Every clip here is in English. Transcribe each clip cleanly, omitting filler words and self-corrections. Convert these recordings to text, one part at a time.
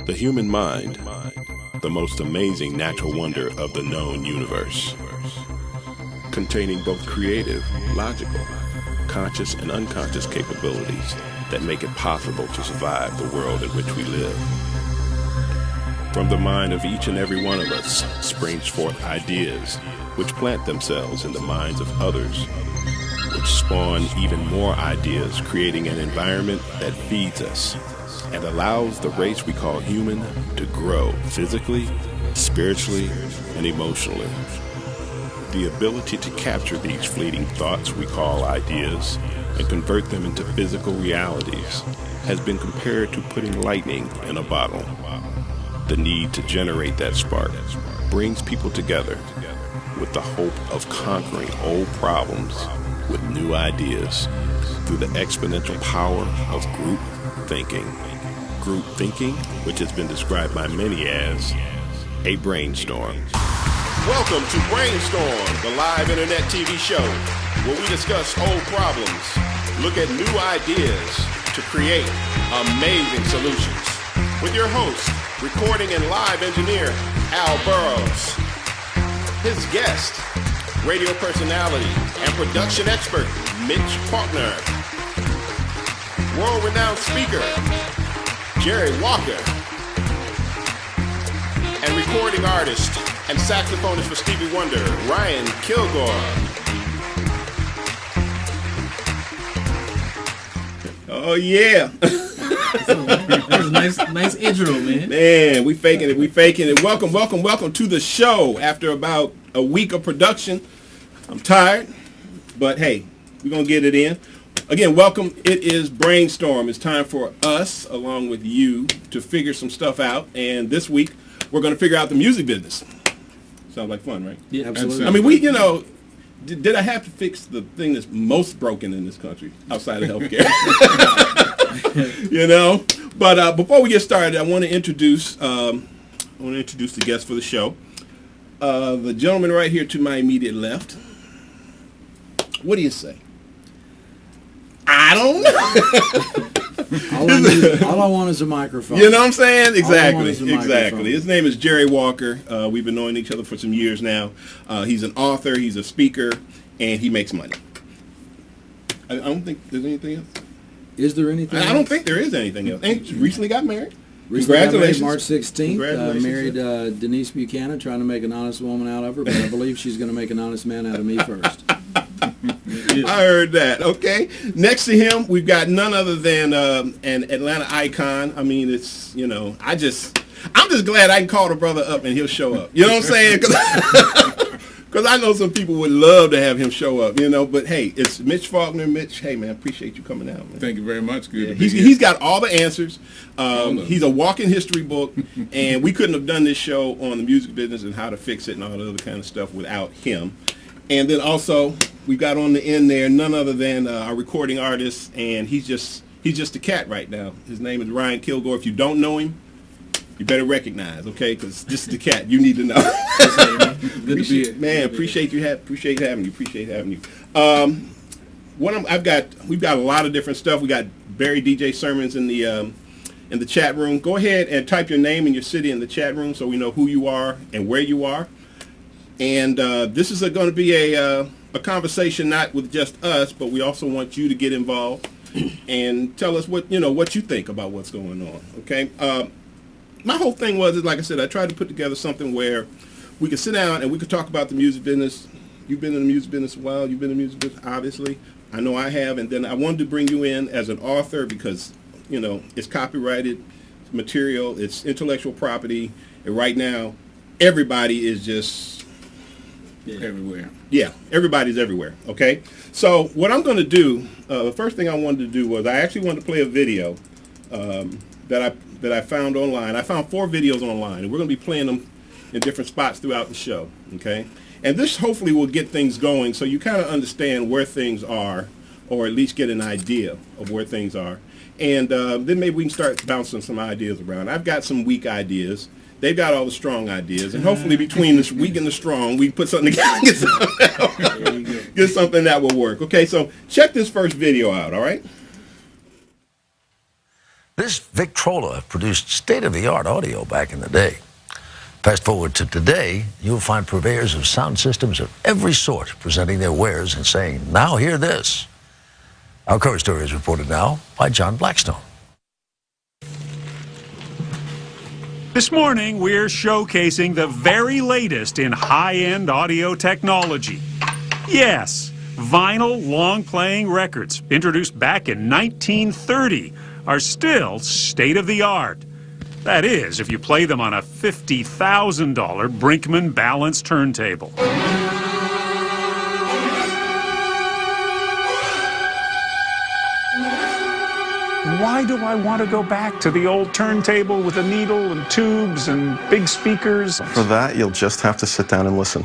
The human mind, the most amazing natural wonder of the known universe, containing both creative, logical, conscious and unconscious capabilities that make it possible to survive the world in which we live. From the mind of each and every one of us springs forth ideas which plant themselves in the minds of others, which spawn even more ideas, creating an environment that feeds us and allows the race we call human to grow physically, spiritually, and emotionally. The ability to capture these fleeting thoughts we call ideas and convert them into physical realities has been compared to putting lightning in a bottle. The need to generate that spark brings people together with the hope of conquering old problems with new ideas through the exponential power of group thinking. Group thinking, which has been described by many as a brainstorm. Welcome to Brainstorm, the live internet TV show where we discuss old problems, look at new ideas to create amazing solutions. With your host, recording and live engineer Al Burroughs. His guest, radio personality and production expert Mitch Faulkner. World-renowned speaker Jerry Walker, and recording artist and saxophonist for Stevie Wonder, Ryan Kilgore. Oh yeah. That was a nice intro, man. Man, we faking it. Welcome to the show. After about a week of production, I'm tired, but hey, we're gonna get it in. Again, welcome. It is Brainstorm. It's time for us, along with you, to figure some stuff out. And this week, we're going to figure out the music business. Sounds like fun, right? Yeah, absolutely. I mean, did I have to fix the thing that's most broken in this country outside of healthcare? But before we get started, I want to introduce the guest for the show. The gentleman right here to my immediate left. What do you say? I don't know. all I want is a microphone. You know what I'm saying? Exactly. Microphone. His name is Jerry Walker. We've been knowing each other for some years now. He's an author, he's a speaker, and he makes money. I don't think there's anything else. Is there anything else? I don't think there is anything else. And he recently got married. Congratulations. March 16th. Congratulations. Married Denise Buchanan, trying to make an honest woman out of her, but I believe she's going to make an honest man out of me first. I heard that. Okay. Next to him, we've got none other than an Atlanta icon. I mean, it's, I'm just glad I can call the brother up and he'll show up. You know what I'm saying? Because I know some people would love to have him show up, But hey, it's Mitch Faulkner. Mitch, hey, man, appreciate you coming out, man. Thank you very much. Good to be here. He's got all the answers. He's a walking history book, and we couldn't have done this show on the music business and how to fix it and all the other kind of stuff without him. And then also, we've got on the end there none other than our recording artist, and he's just a cat right now. His name is Ryan Kilgore. If you don't know him, you better recognize, okay? Because this is the cat you need to know. Good to be here. Man, appreciate having you. We've got a lot of different stuff. We got Barry DJ sermons in the chat room. Go ahead and type your name and your city in the chat room so we know who you are and where you are. And this is going to be a conversation not with just us, but we also want you to get involved and tell us what you think about what's going on. Okay. My whole thing was, like I said, I tried to put together something where we could sit down and we could talk about the music business. You've been in the music business a while. You've been in the music business, obviously. I know I have. And then I wanted to bring you in as an author because, it's copyrighted material. It's intellectual property. And right now, everybody is just everywhere. Yeah, everybody's everywhere. Okay. So what I'm going to do, the first thing I wanted to do was I actually wanted to play a video that I found online. I found 4 videos online, and we're going to be playing them in different spots throughout the show. Okay. And this hopefully will get things going so you kind of understand where things are, or at least get an idea of where things are. And then maybe we can start bouncing some ideas around. I've got some weak ideas. They've got all the strong ideas. And hopefully between the weak and the strong, we can put something together and get something that will work. Okay, so check this first video out, all right? This Victrola produced state-of-the-art audio back in the day. Fast forward to today, you'll find purveyors of sound systems of every sort presenting their wares and saying, now hear this. Our cover story is reported now by John Blackstone. This morning, we're showcasing the very latest in high-end audio technology. Yes, vinyl long-playing records, introduced back in 1930, are still state-of-the-art. That is, if you play them on a $50,000 Brinkmann balanced turntable. Why do I want to go back to the old turntable with a needle and tubes and big speakers? For that, you'll just have to sit down and listen.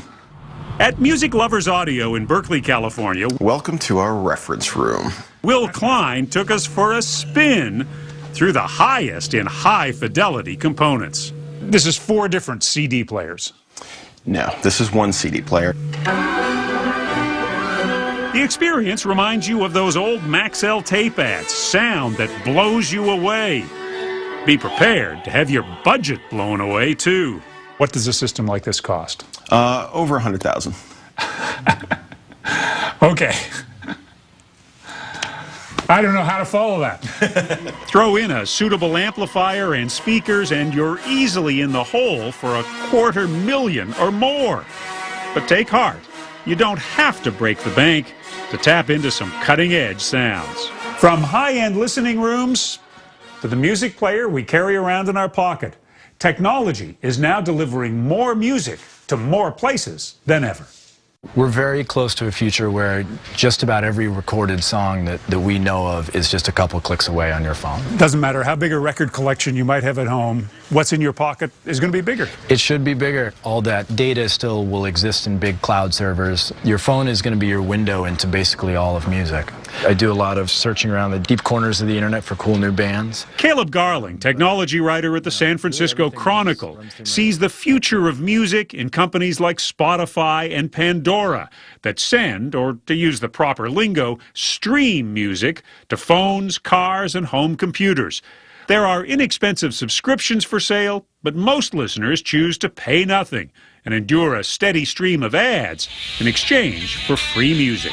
At Music Lovers Audio in Berkeley, California, Welcome to our reference room. Will Klein took us for a spin through the highest in high-fidelity components. This is 4 different CD players. No, this is one CD player. The experience reminds you of those old Maxell tape ads, sound that blows you away. Be prepared to have your budget blown away, too. What does a system like this cost? Over 100,000. Okay. I don't know how to follow that. Throw in a suitable amplifier and speakers, and you're easily in the hole for $250,000 or more. But take heart. You don't have to break the bank to tap into some cutting-edge sounds. From high-end listening rooms to the music player we carry around in our pocket, technology is now delivering more music to more places than ever. We're very close to a future where just about every recorded song that we know of is just a couple clicks away on your phone. Doesn't matter how big a record collection you might have at home, what's in your pocket is going to be bigger. It should be bigger. All that data still will exist in big cloud servers. Your phone is going to be your window into basically all of music. I do a lot of searching around the deep corners of the internet for cool new bands. Caleb Garling, technology writer at the San Francisco Chronicle, sees the future of music in companies like Spotify and Pandora that send, or to use the proper lingo, stream music to phones, cars, and home computers. There are inexpensive subscriptions for sale, but most listeners choose to pay nothing and endure a steady stream of ads in exchange for free music.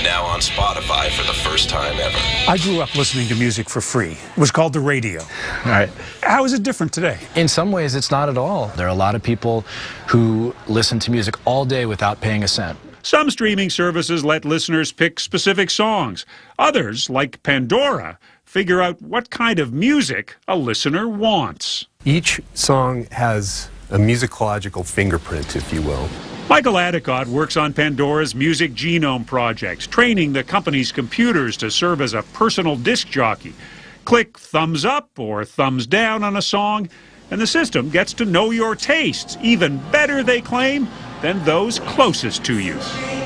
Now on Spotify for the first time ever. I grew up listening to music for free. It was called the radio. All right. How is it different today? In some ways, it's not at all. There are a lot of people who listen to music all day without paying a cent. Some streaming services let listeners pick specific songs. Others, like Pandora, figure out what kind of music a listener wants. Each song has a musicological fingerprint, if you will. Michael Adicott works on Pandora's Music Genome Project, training the company's computers to serve as a personal disc jockey. Click thumbs up or thumbs down on a song, and the system gets to know your tastes, even better, they claim, than those closest to you.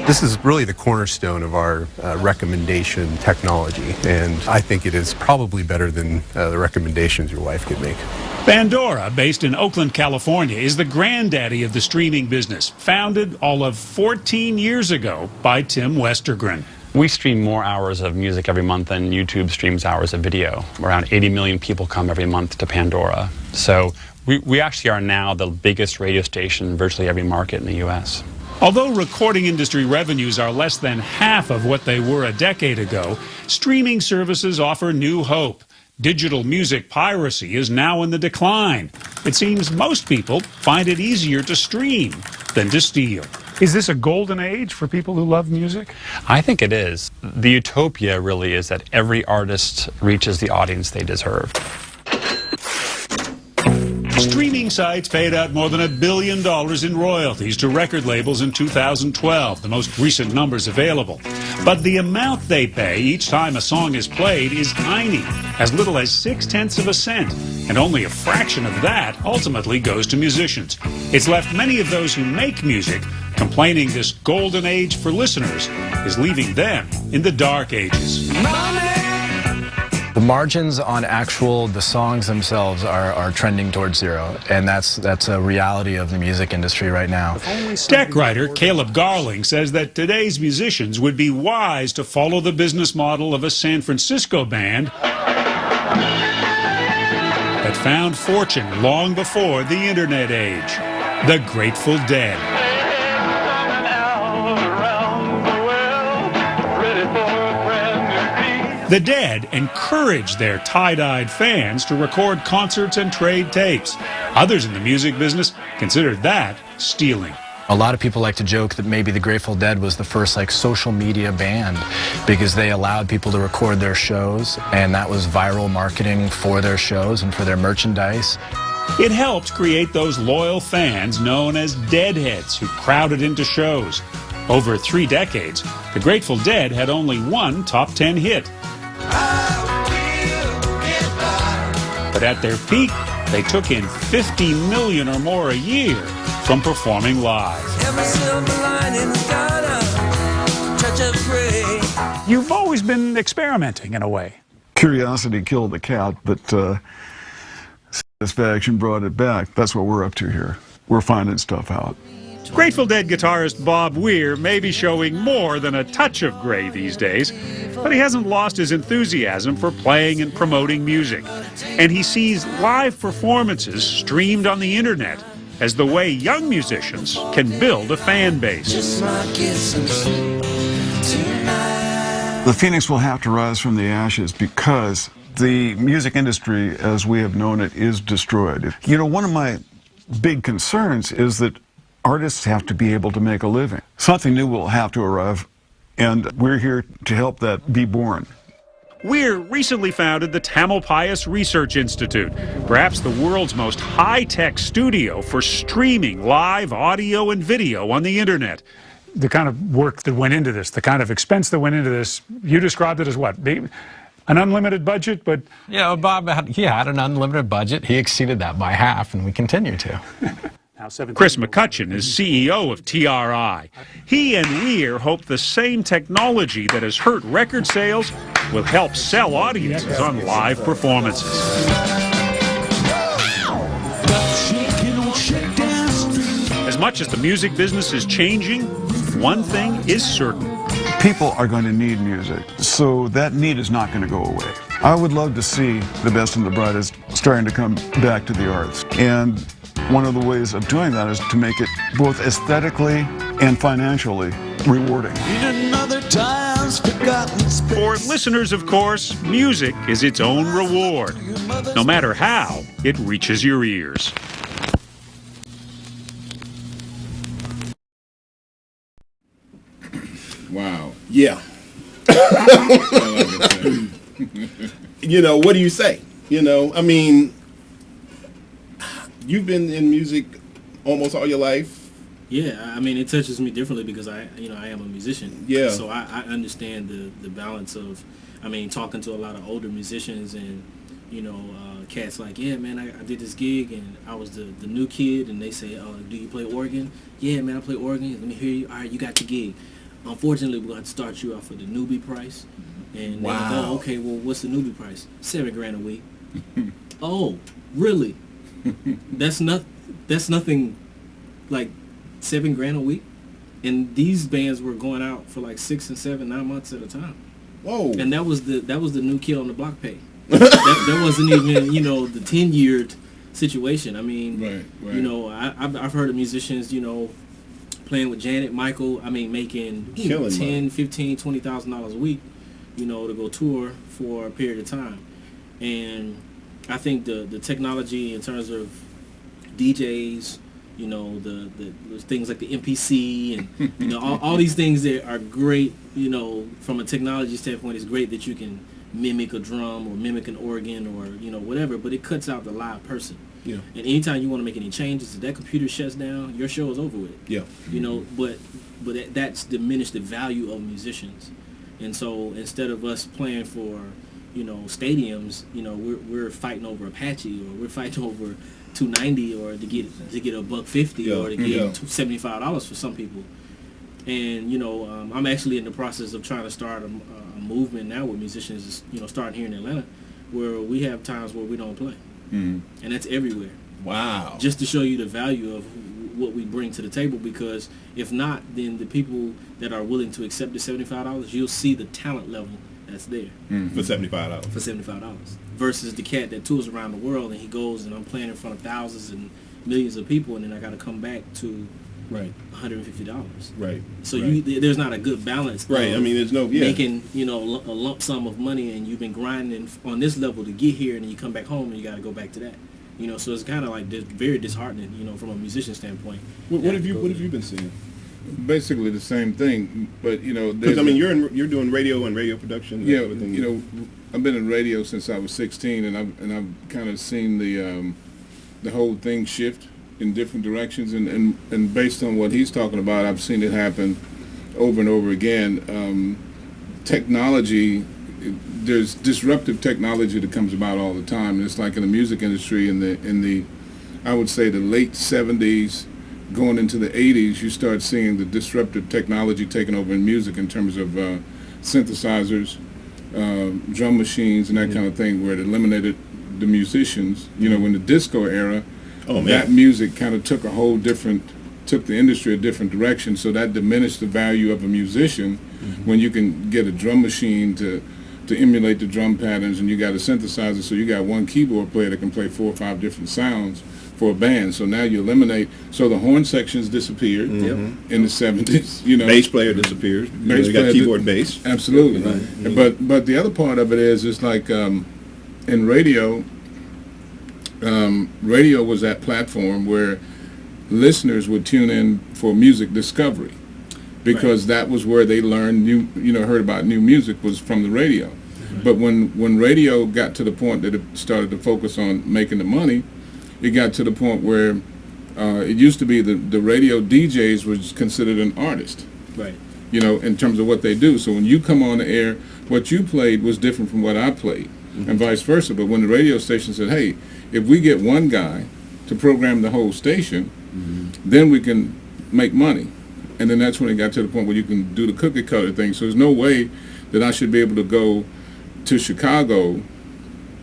This is really the cornerstone of our recommendation technology, and I think it is probably better than the recommendations your wife could make. Pandora, based in Oakland, California, is the granddaddy of the streaming business, founded all of 14 years ago by Tim Westergren. We stream more hours of music every month than YouTube streams hours of video. Around 80 million people come every month to Pandora. So we actually are now the biggest radio station in virtually every market in the U.S. Although recording industry revenues are less than half of what they were a decade ago, streaming services offer new hope. Digital music piracy is now in the decline. It seems most people find it easier to stream than to steal. Is this a golden age for people who love music? I think it is. The utopia really is that every artist reaches the audience they deserve. Streaming sites paid out more than $1 billion in royalties to record labels in 2012, the most recent numbers available. But the amount they pay each time a song is played is tiny, as little as 0.6 cents, and only a fraction of that ultimately goes to musicians. It's left many of those who make music complaining this golden age for listeners is leaving them in the dark ages. The margins on the songs themselves are trending towards zero, and that's a reality of the music industry right now. Tech writer Caleb Garling says that today's musicians would be wise to follow the business model of a San Francisco band that found fortune long before the internet age, the Grateful Dead. The Dead encouraged their tie-dyed fans to record concerts and trade tapes. Others in the music business considered that stealing. A lot of people like to joke that maybe the Grateful Dead was the first social media band because they allowed people to record their shows, and that was viral marketing for their shows and for their merchandise. It helped create those loyal fans known as Deadheads who crowded into shows. Over 3 decades, the Grateful Dead had only one top 10 hit. But at their peak, they took in $50 million or more a year from performing live. You've always been experimenting in a way. Curiosity killed the cat, but satisfaction brought it back. That's what we're up to here. We're finding stuff out. Grateful Dead guitarist Bob Weir may be showing more than a touch of gray these days, but he hasn't lost his enthusiasm for playing and promoting music. And he sees live performances streamed on the internet as the way young musicians can build a fan base. The phoenix will have to rise from the ashes because the music industry, as we have known it, is destroyed. You know, one of my big concerns is that artists have to be able to make a living. Something new will have to arrive, and we're here to help that be born. Weir recently founded the Tamalpais Research Institute, perhaps the world's most high-tech studio for streaming live audio and video on the internet. The kind of work that went into this, the kind of expense that went into this, you described it as what? An unlimited budget, but... Yeah, Bob had an unlimited budget. He exceeded that by half, and we continue to. Chris McCutcheon is CEO of TRI. He and Weir hope the same technology that has hurt record sales will help sell audiences on live performances. As much as the music business is changing, one thing is certain. People are going to need music, so that need is not going to go away. I would love to see the best and the brightest starting to come back to the arts. And one of the ways of doing that is to make it both aesthetically and financially rewarding. For listeners, of course, music is its own reward, no matter how it reaches your ears. Wow. Yeah. You know, what do you say? You know, I mean, you've been in music almost all your life. Yeah, I mean, it touches me differently because I am a musician. Yeah. So I understand the balance of, I mean, talking to a lot of older musicians and, cats like, yeah, man, I did this gig and I was the new kid, and they say, oh, do you play organ? Yeah, man, I play organ. Let me hear you. All right, you got the gig. Unfortunately, we're going to start you off with the newbie price. And wow. They go, okay, well, what's the newbie price? $7,000 a week. Oh, really? That's nothing like $7,000 a week. And these bands were going out for like 6 and 7, 9 months at a time. Whoa. And that was the new kid on the block pay. that wasn't even, the 10-year situation. I mean, right. I've heard of musicians, playing with Janet, Michael, making $10,000, $15,000, $20,000 a week, to go tour for a period of time. And I think the technology in terms of DJs, the things like the MPC and all these things that are great, from a technology standpoint, it's great that you can mimic a drum or mimic an organ or whatever, but it cuts out the live person. Yeah. And anytime you want to make any changes, if that computer shuts down, your show is over with. Yeah. But that's diminished the value of musicians. And so instead of us playing for, stadiums, we're fighting over Apache, or we're fighting over $290, or to get $150, or to get $75 for some people. And I'm actually in the process of trying to start a movement now with musicians, starting here in Atlanta, where we have times where we don't play. Mm-hmm. And that's everywhere. Wow. Just to show you the value of what we bring to the table, because if not, then the people that are willing to accept the $75, you'll see the talent level that's there for $75. For $75 versus the cat that tours around the world and he goes and I'm playing in front of thousands and millions of people and then I got to come back to $150. Right. So there's not a good balance. Right. I mean, there's no making a lump sum of money and you've been grinding on this level to get here and then you come back home and you got to go back to that. So it's kind of like very disheartening. From a musician standpoint. What have you been seeing? Basically the same thing, but because I mean you're doing radio and radio production. Yeah, I've been in radio since I was 16, and I've kind of seen the whole thing shift in different directions, and based on what he's talking about, I've seen it happen over and over again. Technology, there's disruptive technology that comes about all the time, and it's like in the music industry in the I would say the late 70s. Going into the 80s, you start seeing the disruptive technology taking over in music in terms of synthesizers, drum machines, and that kind of thing, where it eliminated the musicians. In the disco era, that music kind of took the industry a different direction, so that diminished the value of a musician when you can get a drum machine to emulate the drum patterns, and you got a synthesizer, so you got one keyboard player that can play 4 or 5 different sounds for a band. So now you eliminate. So the horn sections disappeared in the 70s. Bass player disappears. You got keyboard and bass. Absolutely. Right. But the other part of it is like in radio. Radio was that platform where listeners would tune in for music discovery, because that was where they learned heard about new music was from the radio. But when radio got to the point that it started to focus on making the money, it got to the point where it used to be the radio DJs was considered an artist, right? In terms of what they do. So when you come on the air, what you played was different from what I played, and vice versa. But when the radio station said, "Hey, if we get one guy to program the whole station, then we can make money," and then that's when it got to the point where you can do the cookie cutter thing. So there's no way that I should be able to go to Chicago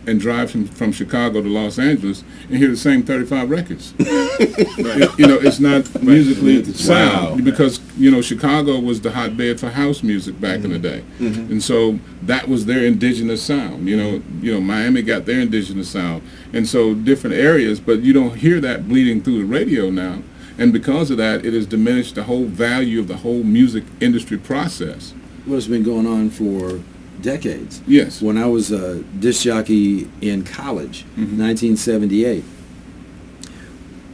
and drive from Chicago to Los Angeles and hear the same 35 records. It's not musically sound, because Chicago was the hotbed for house music back in the day, and so that was their indigenous sound. Miami got their indigenous sound, and so different areas, but you don't hear that bleeding through the radio now, and because of that, it has diminished the whole value of the whole music industry process. What's been going on for decades. Yes. When I was a disc jockey in college, 1978,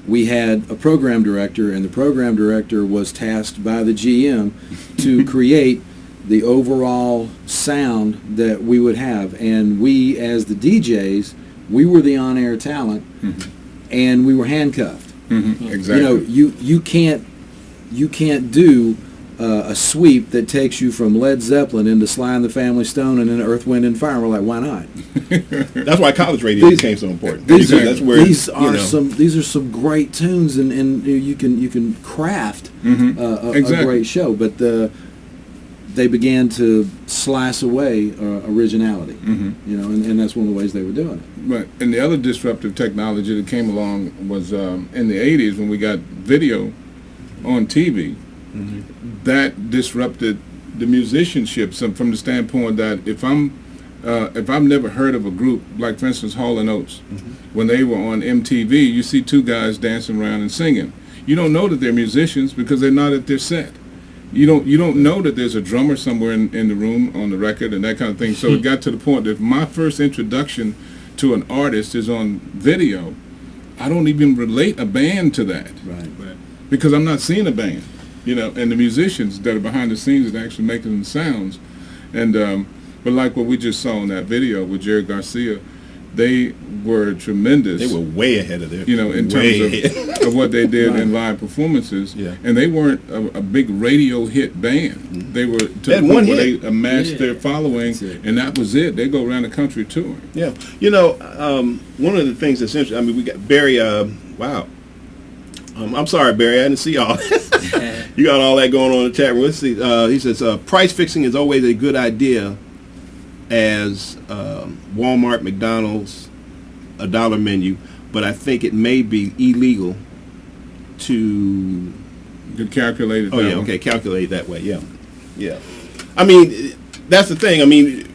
we had a program director, and the program director was tasked by the GM to create the overall sound that we would have. And we, as the DJs, we were the on-air talent, and we were handcuffed. Exactly. You can't do a sweep that takes you from Led Zeppelin into Sly and the Family Stone and then Earth, Wind and Fire. And we're like, why not? That's why college radio became so important. These That's are some great tunes, and you can craft a great show. But they began to slice away originality. And that's one of the ways they were doing it. Right. And the other disruptive technology that came along was in the 80s when we got video on TV. That disrupted the musicianship from the standpoint that if I've never heard of a group, like for instance Hall & Oates, when they were on MTV, you see 2 guys dancing around and singing. You don't know that they're musicians because they're not at their set. You don't know that there's a drummer somewhere in the room on the record and that kind of thing. So it got to the point that if my first introduction to an artist is on video, I don't even relate a band to that. Right. Because I'm not seeing a band. And the musicians that are behind the scenes that are actually making the sounds. And but like what we just saw in that video with Jerry Garcia, they were tremendous. They were way ahead of their in terms of what they did in live performances. Yeah. And they weren't a big radio hit band. They were to the had point one where hit. they amassed their following, and that was it. They go around the country touring. Yeah. One of the things that's interesting, I mean, we got Barry, wow. I'm sorry, Barry, I didn't see y'all. You got all that going on in the chat room. Let's see. He says, price fixing is always a good idea as Walmart, McDonald's, a dollar menu, but I think it may be illegal to calculate it. Oh, yeah, okay, calculate it that way, yeah. I mean, that's the thing. I mean,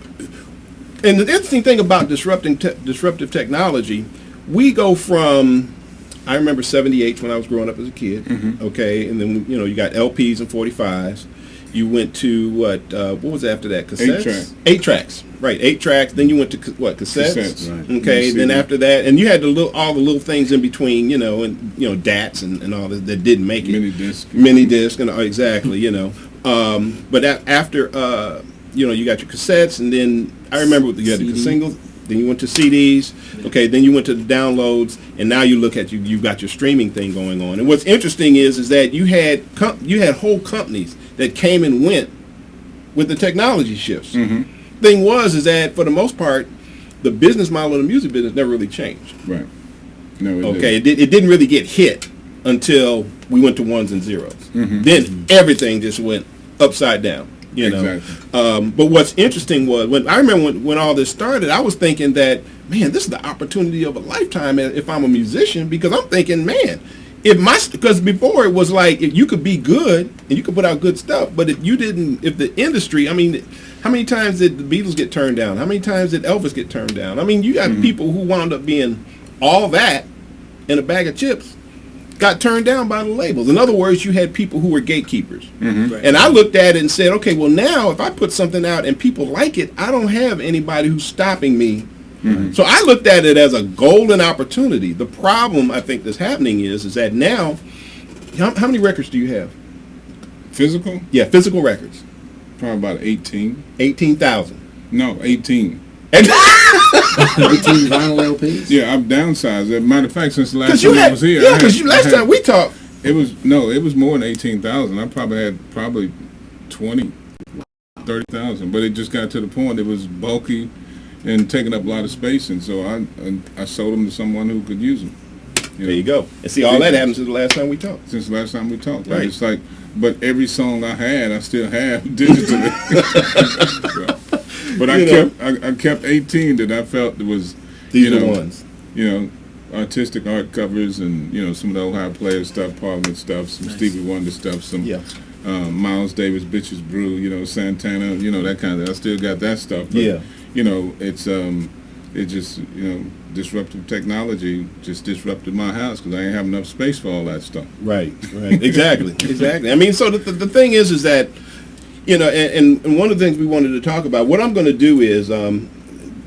And the interesting thing about disruptive technology, we go from, I remember 78 when I was growing up as a kid, okay, and then, you know, you got LPs and 45s. You went to what was after that? Cassettes? 8 tracks. Right, 8 tracks. Then you went to cassettes? Right. Okay, then after that, and you had all the little things in between, you know, and, you know, DATs and all that didn't make it. Mini disc, and exactly, you know. But after, you know, you got your cassettes, and then I remember you had the singles. Then you went to CDs. Okay, then you went to the downloads, and now you look at you've got your streaming thing going on. And what's interesting is that you had whole companies that came and went with the technology shifts. Thing is that for the most part, the business model of the music business never really changed. Right. No. It didn't really get hit until we went to ones and zeros. Then everything just went upside down. You know, exactly. But what's interesting was when I remember when all this started, I was thinking that, man, this is the opportunity of a lifetime if I'm a musician, because I'm thinking, man, because before it was like if you could be good and you could put out good stuff, but if the industry, I mean, how many times did the Beatles get turned down? How many times did Elvis get turned down? I mean, you got people who wound up being all that in a bag of chips, got turned down by the labels. In other words, you had people who were gatekeepers. Right. And I looked at it and said, okay, well now if I put something out and people like it, I don't have anybody who's stopping me. So I looked at it as a golden opportunity. The problem I think that's happening is that now, how many records do you have? Physical? Yeah, physical records. Probably about 18. 18,000. No, 18. 18 vinyl LPs? Yeah, I've downsized. As a matter of fact, since the last time I was here. Yeah, because last time we talked. It was more than 18,000. I probably had 20, 30,000. But it just got to the point it was bulky and taking up a lot of space. And so I sold them to someone who could use them. There you go. And see, all that happened since the last time we talked. Since the last time we talked. Right. It's like, but every song I had, I still have digitally. But I kept 18 that I felt it was, these are the ones. You know, artistic art covers and, you know, some of the Ohio Players stuff, Parliament stuff, some Stevie Wonder stuff, some Miles Davis, Bitches Brew, you know, Santana, you know, that kind of. I still got that stuff. But, you know, it's it just, you know, disruptive technology just disrupted my house because I ain't have enough space for all that stuff. Right. Exactly. I mean, so the thing is that, you know, and one of the things we wanted to talk about, what I'm going to do is,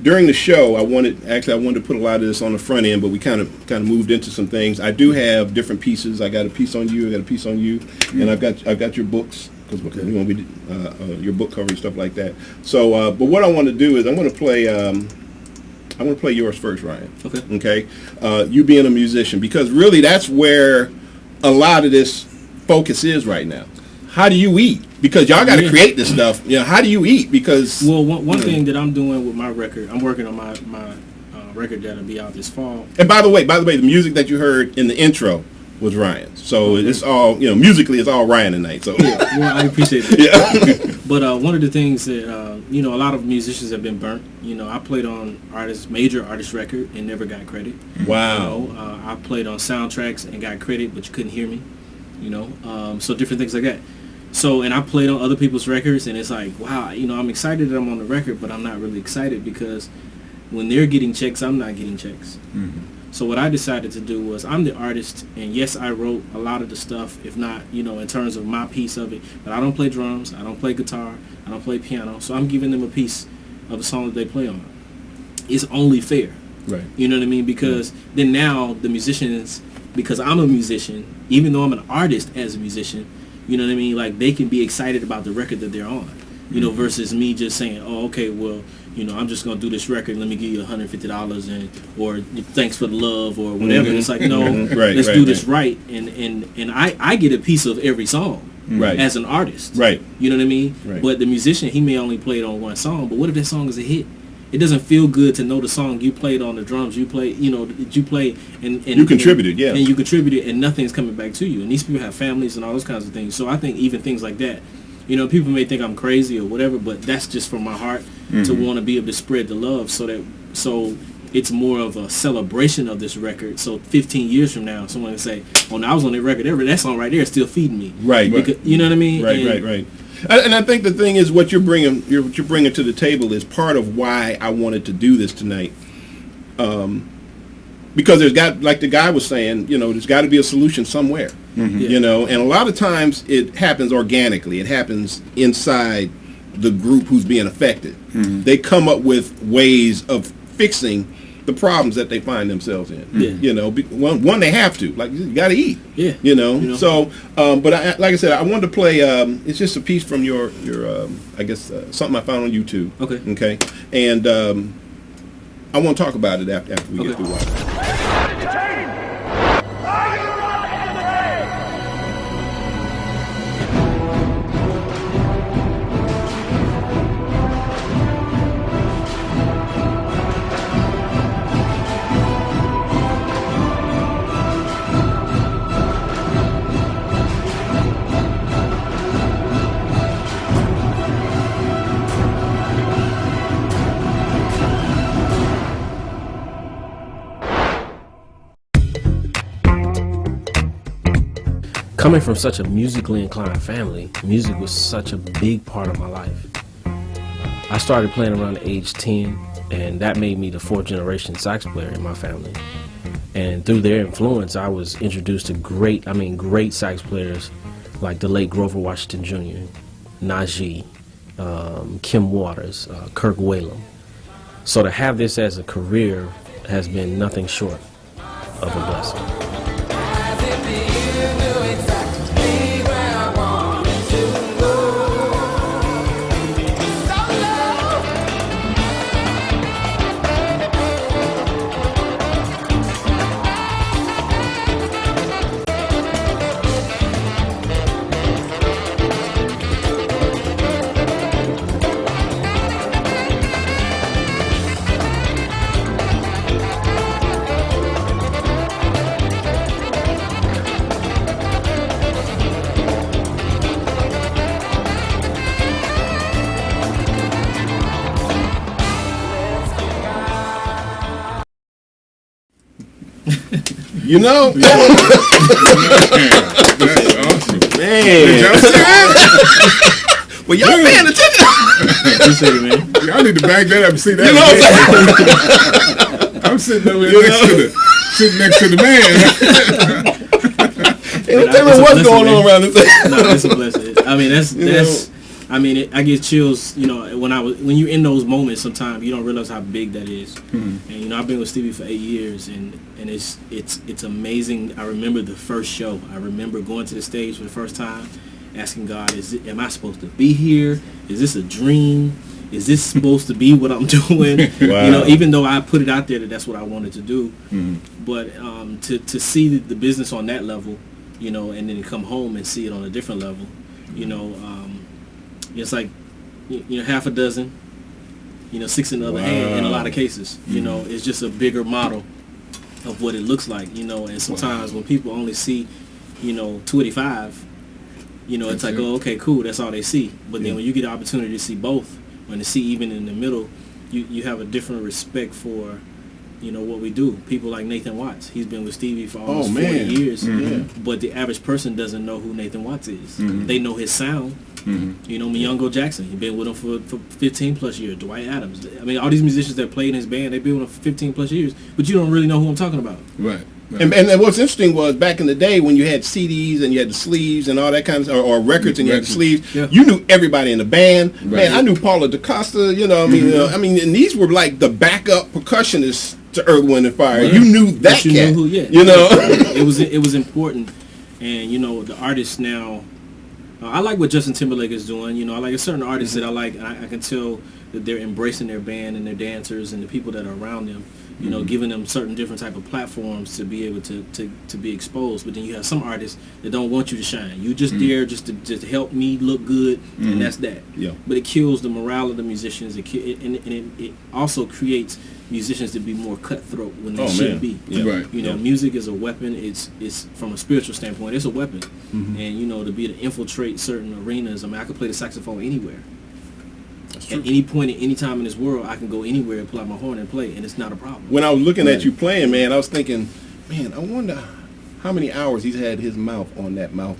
during the show, I wanted to put a lot of this on the front end, but we kind of moved into some things. I do have different pieces. I got a piece on you, I got a piece on you, and I've got your books, because we want to be your book cover and stuff like that. So, but what I want to do is I'm going to play yours first, Ryan. Okay. You being a musician, because really that's where a lot of this focus is right now. How do you eat? Because y'all got to create this stuff. You know, how do you eat? Because one thing that I'm doing with my record, I'm working on my record that'll be out this fall. And by the way, the music that you heard in the intro was Ryan's. So it's all, you know, musically it's all Ryan tonight. So well, I appreciate that. But one of the things that you know, a lot of musicians have been burnt. You know, I played on major artist record and never got credit. Wow. You know, I played on soundtracks and got credit, but you couldn't hear me. You know, so different things like that. So, and I played on other people's records, and it's like, wow, you know, I'm excited that I'm on the record, but I'm not really excited because when they're getting checks, I'm not getting checks. So what I decided to do was, I'm the artist, and yes, I wrote a lot of the stuff, if not, you know, in terms of my piece of it, but I don't play drums, I don't play guitar, I don't play piano, so I'm giving them a piece of a song that they play on. It's only fair. Right. You know what I mean? Because then now the musicians, because I'm a musician, even though I'm an artist as a musician, you know what I mean? Like, they can be excited about the record that they're on, you know, versus me just saying, oh, okay, well, you know, I'm just going to do this record, let me give you $150 and, or thanks for the love or whatever. It's like, no, let's do this right. And I get a piece of every song as an artist. Right. You know what I mean? Right. But the musician, he may only play it on one song, but what if that song is a hit? It doesn't feel good to know the song you played on the drums, you play, you know, you play and you contributed, and you contributed, and nothing's coming back to you. And these people have families and all those kinds of things. So I think even things like that, you know, people may think I'm crazy or whatever, but that's just from my heart to want to be able to spread the love, so it's more of a celebration of this record. So 15 years from now, someone can say, "Oh, now I was on that record. That song right there is still feeding me." Right. Because, you know what I mean? Right. And I think the thing is what you're bringing to the table is part of why I wanted to do this tonight. Because there's got, like the guy was saying, there's got to be a solution somewhere. And a lot of times it happens organically. It happens inside the group who's being affected. They come up with ways of fixing the problems that they find themselves in. One they have to, like, you got to eat. So but like I said, I wanted to play it's just a piece from your I guess something I found on YouTube. Okay, and I want to talk about it after we get through watching. Coming from such a musically inclined family, music was such a big part of my life. I started playing around age 10, and that made me the 4th generation sax player in my family. And through their influence, I was introduced to great sax players like the late Grover Washington Jr., Najee, Kim Waters, Kirk Whalum. So to have this as a career has been nothing short of a blessing. That's awesome. Man. Did y'all see that? Well, y'all paying attention. Y'all need to back that up and see that. I'm sitting over here next to the man. Tell me what's going on around this thing. No, it's a blessing. I mean, I get chills. When you're in those moments, sometimes you don't realize how big that is. And I've been with Stevie for 8 years, and it's amazing. I remember the first show. I remember going to the stage for the first time, asking God, am I supposed to be here? Is this a dream? Is this supposed to be what I'm doing? Wow. Even though I put it out there that's what I wanted to do, but to see the business on that level, and then come home and see it on a different level, it's like, half a dozen, 6 in the other hand in a lot of cases. It's just a bigger model of what it looks like, and sometimes when people only see, 285, it's like, oh, okay, cool, that's all they see. But then when you get the opportunity to see both, and to see even in the middle, you have a different respect for, what we do. People like Nathan Watts, he's been with Stevie for almost 40 years, but the average person doesn't know who Nathan Watts is. They know his sound. Miyungo Jackson, he's been with him for 15 plus years. Dwight Adams, all these musicians that played in his band, they've been with him for 15 plus years, but you don't really know who I'm talking about. Right. And what's interesting was back in the day when you had CDs and you had the sleeves and all that kind of stuff, or records and you had the sleeves, you knew everybody in the band. Right. Man, I knew Paula DaCosta, and these were like the backup percussionists to Earth, Wind and Fire. Right. You knew that cat. Knew who, it was important, and the artists now. I like what Justin Timberlake is doing. I like a certain artists that I like. I can tell that they're embracing their band and their dancers and the people that are around them. Giving them certain different type of platforms to be able to be exposed. But then you have some artists that don't want you to shine. You just there just to help me look good, and that's that. Yeah. But it kills the morale of the musicians. It also creates musicians to be more cutthroat when they shouldn't be. Yeah. Right. Music is a weapon. It's from a spiritual standpoint, it's a weapon. And to be able to infiltrate certain arenas. I could play the saxophone anywhere. At any point, at any time in this world, I can go anywhere and pull out my horn and play, and it's not a problem. When I was looking at you playing, man, I was thinking, man, I wonder how many hours he's had his mouth on that mouth.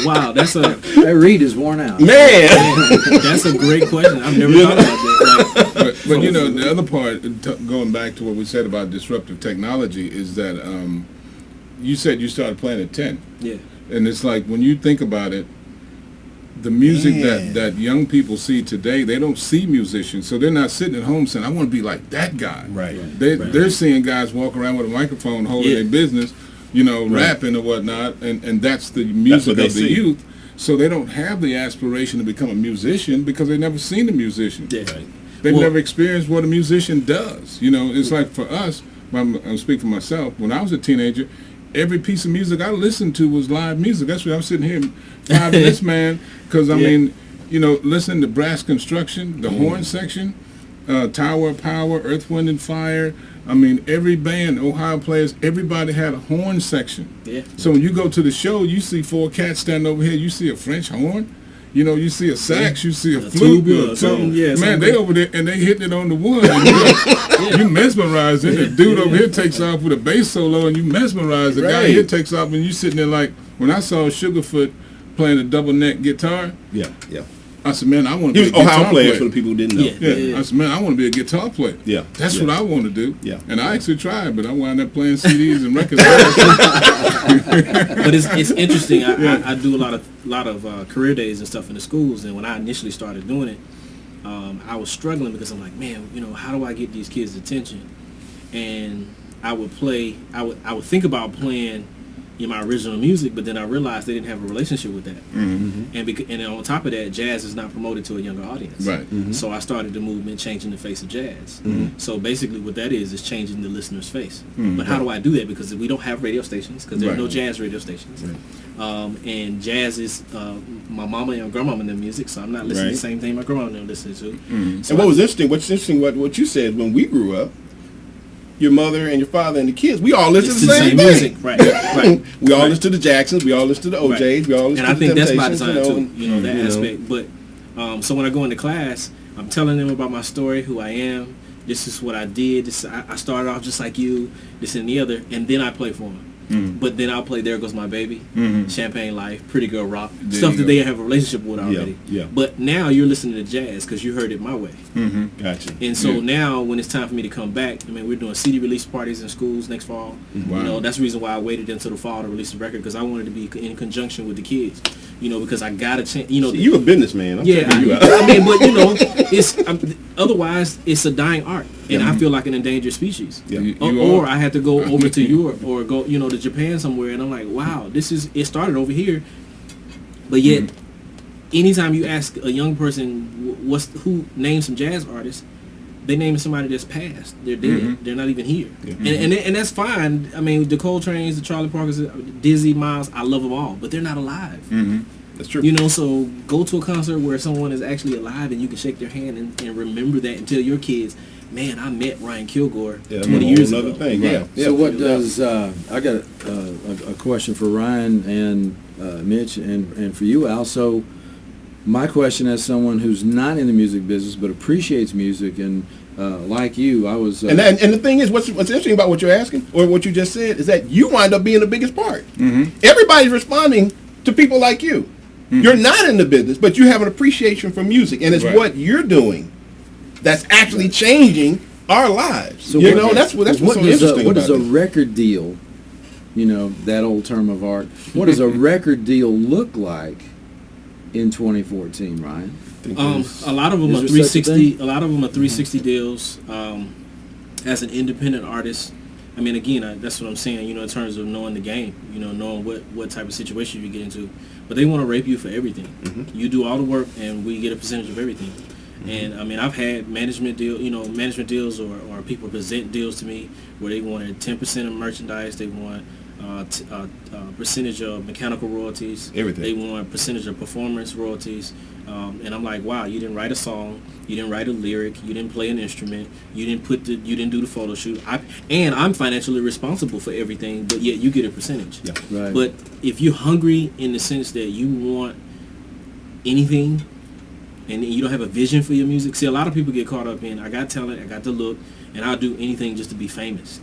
Wow, that reed is worn out. Man, that's a great question. I've never thought about that. Like, but you know, the other part, going back to what we said about disruptive technology, is that you said you started playing at 10. Yeah. And it's like, when you think about it, the music that young people see today, they don't see musicians, so they're not sitting at home saying, I want to be like that guy. Right. They're seeing guys walk around with a microphone holding their business, you know, rapping or whatnot, and that's the music of the youth. So they don't have the aspiration to become a musician because they've never seen a musician. Yeah. They've never experienced what a musician does. You know, it's like for us, I'm speaking for myself, when I was a teenager, every piece of music I listened to was live music. That's why I'm sitting here, 5 minutes, man, because I mean, you know, listening to Brass Construction, the horn section, Tower of Power, Earth, Wind and Fire. I mean, every band, Ohio Players, everybody had a horn section. Yeah. So when you go to the show, you see 4 cats standing over here. You see a French horn. You know, you see a sax, you see a flute, tuba, something. Yeah, man, they over there and they hitting it on the wood. And you mesmerize it. The dude over here takes off with a bass solo, and you mesmerize. The guy here takes off, and you sitting there like, when I saw Sugarfoot playing a double neck guitar. Yeah. I said, man, I want to be a Ohio guitar player player. for the people who didn't know. Yeah. I said, man, I want to be a guitar player. Yeah. That's what I want to do. Yeah. And I actually tried, but I wound up playing CDs and records. But it's interesting. I do a lot of career days and stuff in the schools, and when I initially started doing it, I was struggling because I'm like, man, you know, how do I get these kids' attention? And I would think about playing my original music, but then I realized they didn't have a relationship with that. Mm-hmm. And on top of that, jazz is not promoted to a younger audience. Right. Mm-hmm. So I started the movement changing the face of jazz. Mm-hmm. So basically what that is changing the listener's face. Mm-hmm. But how do I do that? Because we don't have radio stations, because there are no jazz radio stations. Right. And jazz is my mama and grandmama in the music, so I'm not listening to the same thing my grandma and them listening to. Mm-hmm. So and what's interesting, what you said, when we grew up, your mother and your father and the kids, we all listen to the same music. Right. We all listen to the Jacksons, we all listen to the OJs, we all listen to the Temptations. And I think that's by design too, that aspect. But so when I go into class, I'm telling them about my story, who I am, this is what I did, I started off just like you, this and the other, and then I play for them. Mm-hmm. But then I'll play There Goes My Baby, Champagne Life, Pretty Girl Rock, stuff that they have a relationship with already. Yeah. But now you're listening to jazz because you heard it my way. Mm-hmm. Gotcha. And so now when it's time for me to come back, I mean, we're doing CD release parties in schools next fall. Wow. You know, that's the reason why I waited until the fall to release the record, because I wanted to be in conjunction with the kids. You know, because I gotta change. You know, you a businessman. I mean, but you know, it's otherwise it's a dying art, and I feel like an endangered species. Yeah. Or I had to go over to Europe or go, you know, to Japan somewhere, and I'm like, wow, it started over here, but yet, anytime you ask a young person who names some jazz artists, they name somebody that's passed. They're dead. They're not even here, and that's fine. I mean, the Coltrane's, the Charlie Parkers, Dizzy, Miles, I love them all, but they're not alive. That's true. You know, so go to a concert where someone is actually alive and you can shake their hand and remember that and tell your kids, man, I met Ryan Kilgore 20 years ago. Thing. Yeah. So what does I got a question for Ryan and Mitch and for you, Al. So my question, as someone who's not in the music business but appreciates music, and like you, I was and the thing is, what's interesting about what you're asking or what you just said is that you wind up being the biggest part. Everybody's responding to people like you. You're not in the business, but you have an appreciation for music, and it's what you're doing that's actually changing our lives. So you know, that's what's so interesting. What does a record deal, you know, that old term of art, what does a record deal look like in 2014, Ryan? A lot of them are 360. A lot of them are 360 deals. As an independent artist, I mean, again, that's what I'm saying. You know, in terms of knowing the game, you know, knowing what type of situation you get into. But they want to rape you for everything. You do all the work, and we get a percentage of everything. And I mean, I've had management deals or people present deals to me where they wanted 10% of merchandise. They want percentage of mechanical royalties. Everything. They want percentage of performance royalties. And I'm like, wow, you didn't write a song, you didn't write a lyric, you didn't play an instrument, you didn't do the photo shoot. I'm financially responsible for everything, but yet you get a percentage. Yeah. Right. But if you're hungry in the sense that you want anything, and you don't have a vision for your music, see, a lot of people get caught up in, I got talent, I got the look, and I'll do anything just to be famous.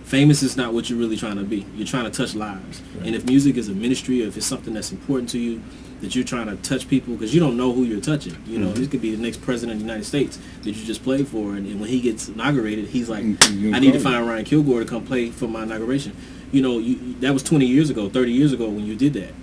Famous is not what you're really trying to be. You're trying to touch lives. And if music is a ministry, or if it's something that's important to you, that you're trying to touch people, because you don't know who you're touching. You know, this could be the next president of the United States that you just played for, and when he gets inaugurated, he's like, I need to find Ryan Kilgore to come play for my inauguration. You know, that was 20 years ago, 30 years ago when you did that.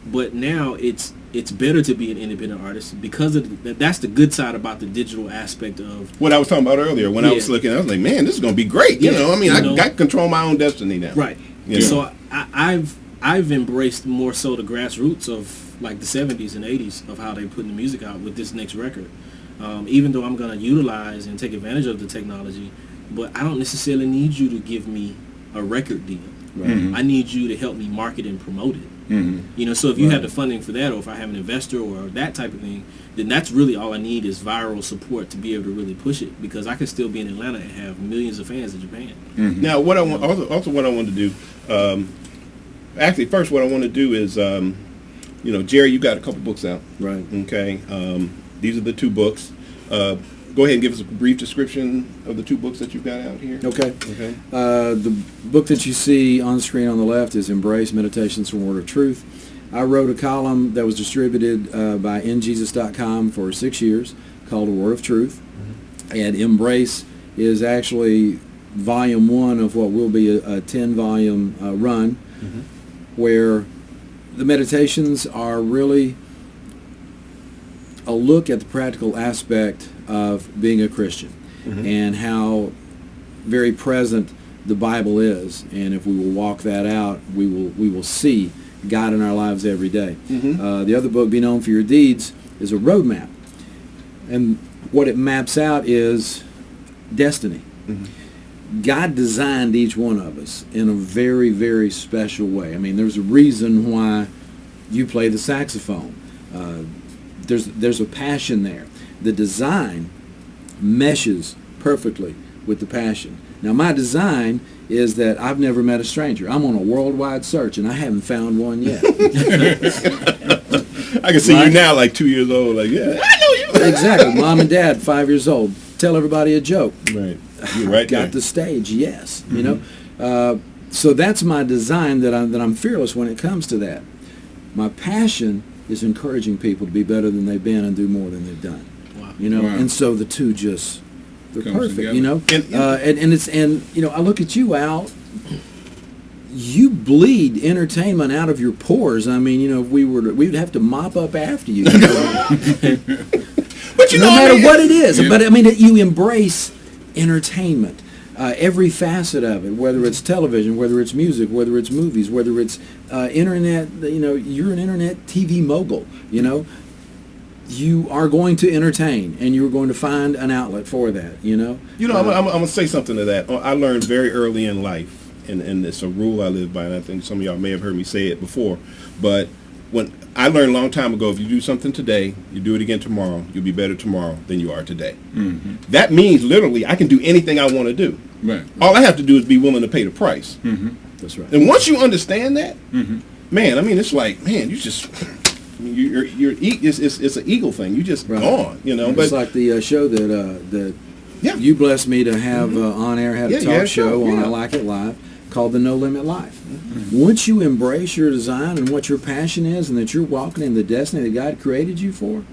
But now it's better to be an independent artist because of that's the good side about the digital aspect of what I was talking about earlier. When I was looking, I was like, man, this is going to be great. You know, I mean, I got to control my own destiny now. Right. You know? So I've embraced more so the grassroots of like the 70s and 80s of how they putting the music out with this next record. Even though I'm going to utilize and take advantage of the technology, but I don't necessarily need you to give me a record deal. Right. I need you to help me market and promote it. You know, so if you have the funding for that, or if I have an investor or that type of thing, then that's really all I need is viral support to be able to really push it, because I can still be in Atlanta and have millions of fans in Japan. Now, what I want also what I want to do, actually, first what I want to do is, you know, Jerry, you got a couple books out, right? Okay, these are the 2 books. Go ahead and give us a brief description of the 2 books that you've got out here. Okay. The book that you see on the screen on the left is Embrace, Meditations from Word of Truth. I wrote a column that was distributed by njesus.com for 6 years called A Word of Truth. And Embrace is actually volume 1 of what will be a 10-volume run, where the meditations are really a look at the practical aspect of being a Christian and how very present the Bible is, and if we will walk that out, we will see God in our lives every day. The other book, Be Known for Your Deeds, is a roadmap, and what it maps out is destiny. God designed each one of us in a very, very special way. I mean, there's a reason why you play the saxophone. There's a passion there. The design meshes perfectly with the passion. Now, my design is that I've never met a stranger. I'm on a worldwide search, and I haven't found one yet. I can see you now, like 2 years old, like, yeah, I know you. Exactly. Mom and Dad, 5 years old. Tell everybody a joke. Right. You're right. Got the stage, yes. You know, so that's my design, that I'm fearless when it comes to that. My passion is encouraging people to be better than they've been and do more than they've done. Wow. You know, and so the two just, they're perfect, together. You know. And it's, and you know, I look at you, Al. You bleed entertainment out of your pores. I mean, you know, if we would have to mop up after you. You know? But you know, no matter what it is. Yeah. But I mean, you embrace entertainment. Every facet of it, whether it's television, whether it's music, whether it's movies, whether it's internet, you know, you're an internet TV mogul, you know. You are going to entertain, and you're going to find an outlet for that, you know. You know, I'm going to say something to that. I learned very early in life, and it's a rule I live by, and I think some of y'all may have heard me say it before, but when I learned a long time ago, if you do something today, you do it again tomorrow, you'll be better tomorrow than you are today. That means literally I can do anything I want to do. Right. All I have to do is be willing to pay the price. That's right. And once you understand that, man, I mean, it's like, man, you just, I mean, it's an eagle thing. You just gone, you know. It's like the show that you blessed me to have on air, had a talk show on I Like It Live, called The No Limit Life. Once you embrace your design and what your passion is, and that you're walking in the destiny that God created you for,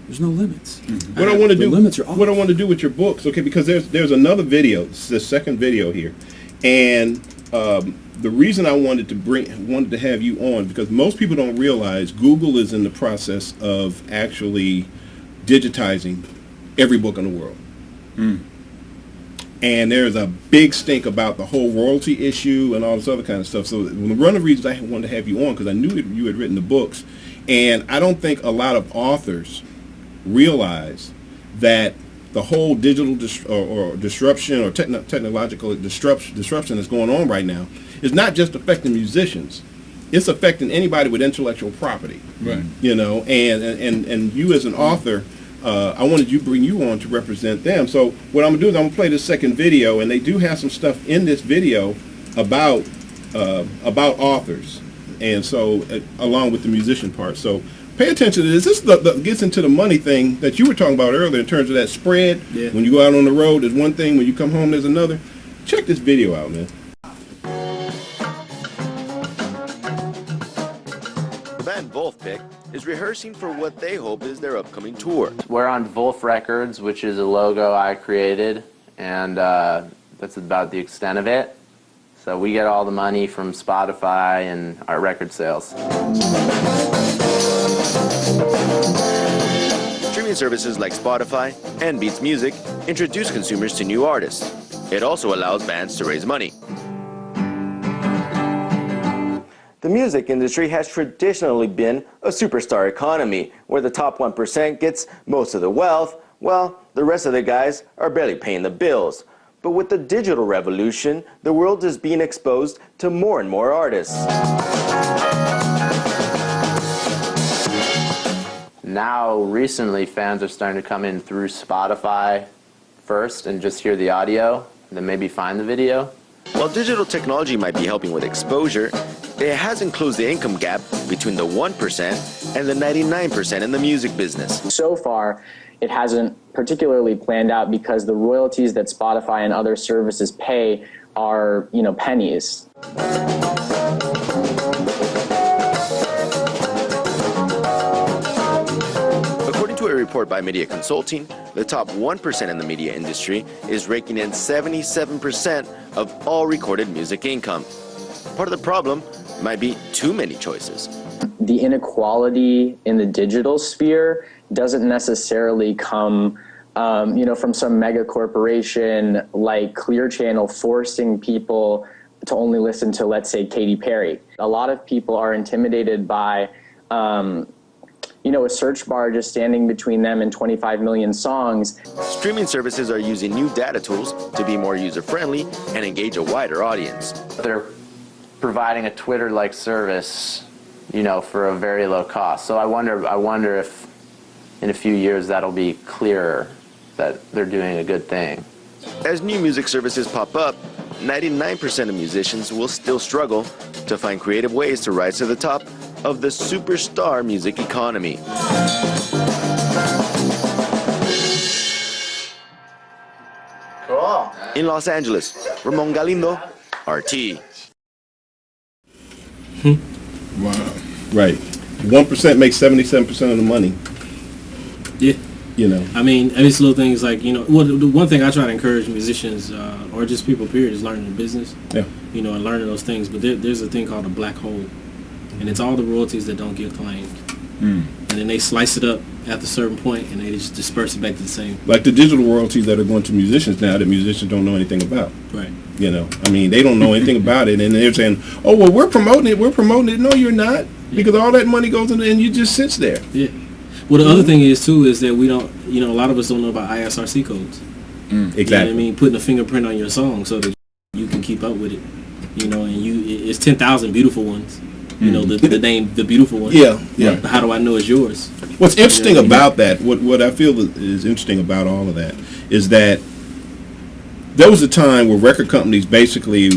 there's no limits. What I want to do, limits are off. What I want to do with your books, okay? Because there's another video. It's the second video here, and the reason I wanted to have you on, because most people don't realize Google is in the process of actually digitizing every book in the world. And there's a big stink about the whole royalty issue and all this other kind of stuff. So one of the reasons I wanted to have you on, because I knew you had written the books, and I don't think a lot of authors realize that the whole digital disruption or technological disruption that's going on right now is not just affecting musicians. It's affecting anybody with intellectual property. Right. You know, and you as an author, I wanted to bring you on to represent them. So what I'm going to do is I'm going to play this second video, and they do have some stuff in this video about authors, and so along with the musician part. So pay attention to this. This gets into the money thing that you were talking about earlier in terms of that spread. Yeah. When you go out on the road, there's one thing. When you come home, there's another. Check this video out, man. The band Wolfpick is rehearsing for what they hope is their upcoming tour. We're on Wolf Records, which is a logo I created, and that's about the extent of it. So we get all the money from Spotify and our record sales. Streaming services like Spotify and Beats Music introduce consumers to new artists. It also allows bands to raise money. The music industry has traditionally been a superstar economy, where the top 1% gets most of the wealth, while the rest of the guys are barely paying the bills. But with the digital revolution, the world is being exposed to more and more artists. Now, recently, fans are starting to come in through Spotify first and just hear the audio, and then maybe find the video. While digital technology might be helping with exposure, it hasn't closed the income gap between the 1% and the 99% in the music business. So far, it hasn't particularly planned out because the royalties that Spotify and other services pay are, pennies. According to a report by Media Consulting, the top 1% in the media industry is raking in 77% of all recorded music income. Part of the problem might be too many choices. The inequality in the digital sphere doesn't necessarily come from some mega corporation like Clear Channel forcing people to only listen to, let's say, Katy Perry. A lot of people are intimidated by a search bar just standing between them and 25 million songs. Streaming services are using new data tools to be more user-friendly and engage a wider audience. They're providing a Twitter-like service, for a very low cost. So I wonder if in a few years that'll be clearer that they're doing a good thing. As new music services pop up, 99% of musicians will still struggle to find creative ways to rise to the top of the superstar music economy. Cool. In Los Angeles, Ramon Galindo, RT. Wow. Right. 1% makes 77% of the money. Yeah. I mean, it's little things like, well, the one thing I try to encourage musicians, or just people, period, is learning the business. Yeah. And learning those things. But there's a thing called a black hole. And it's all the royalties that don't get claimed. And then they slice it up at a certain point, and they just disperse it back to the same. Like the digital royalties that are going to musicians now that musicians don't know anything about. Right. They don't know anything about it, and they're saying, "Oh, well, we're promoting it. No, you're not, because all that money goes in, and you just sits there." Yeah. Well, the other thing is too is that we don't, a lot of us don't know about ISRC codes. Exactly. Putting a fingerprint on your song so that you can keep up with it. It's 10,000 beautiful ones. The name, the beautiful one. Yeah. How do I know it's yours? What's interesting about that, what I feel is interesting about all of that, is that there was a time where record companies basically,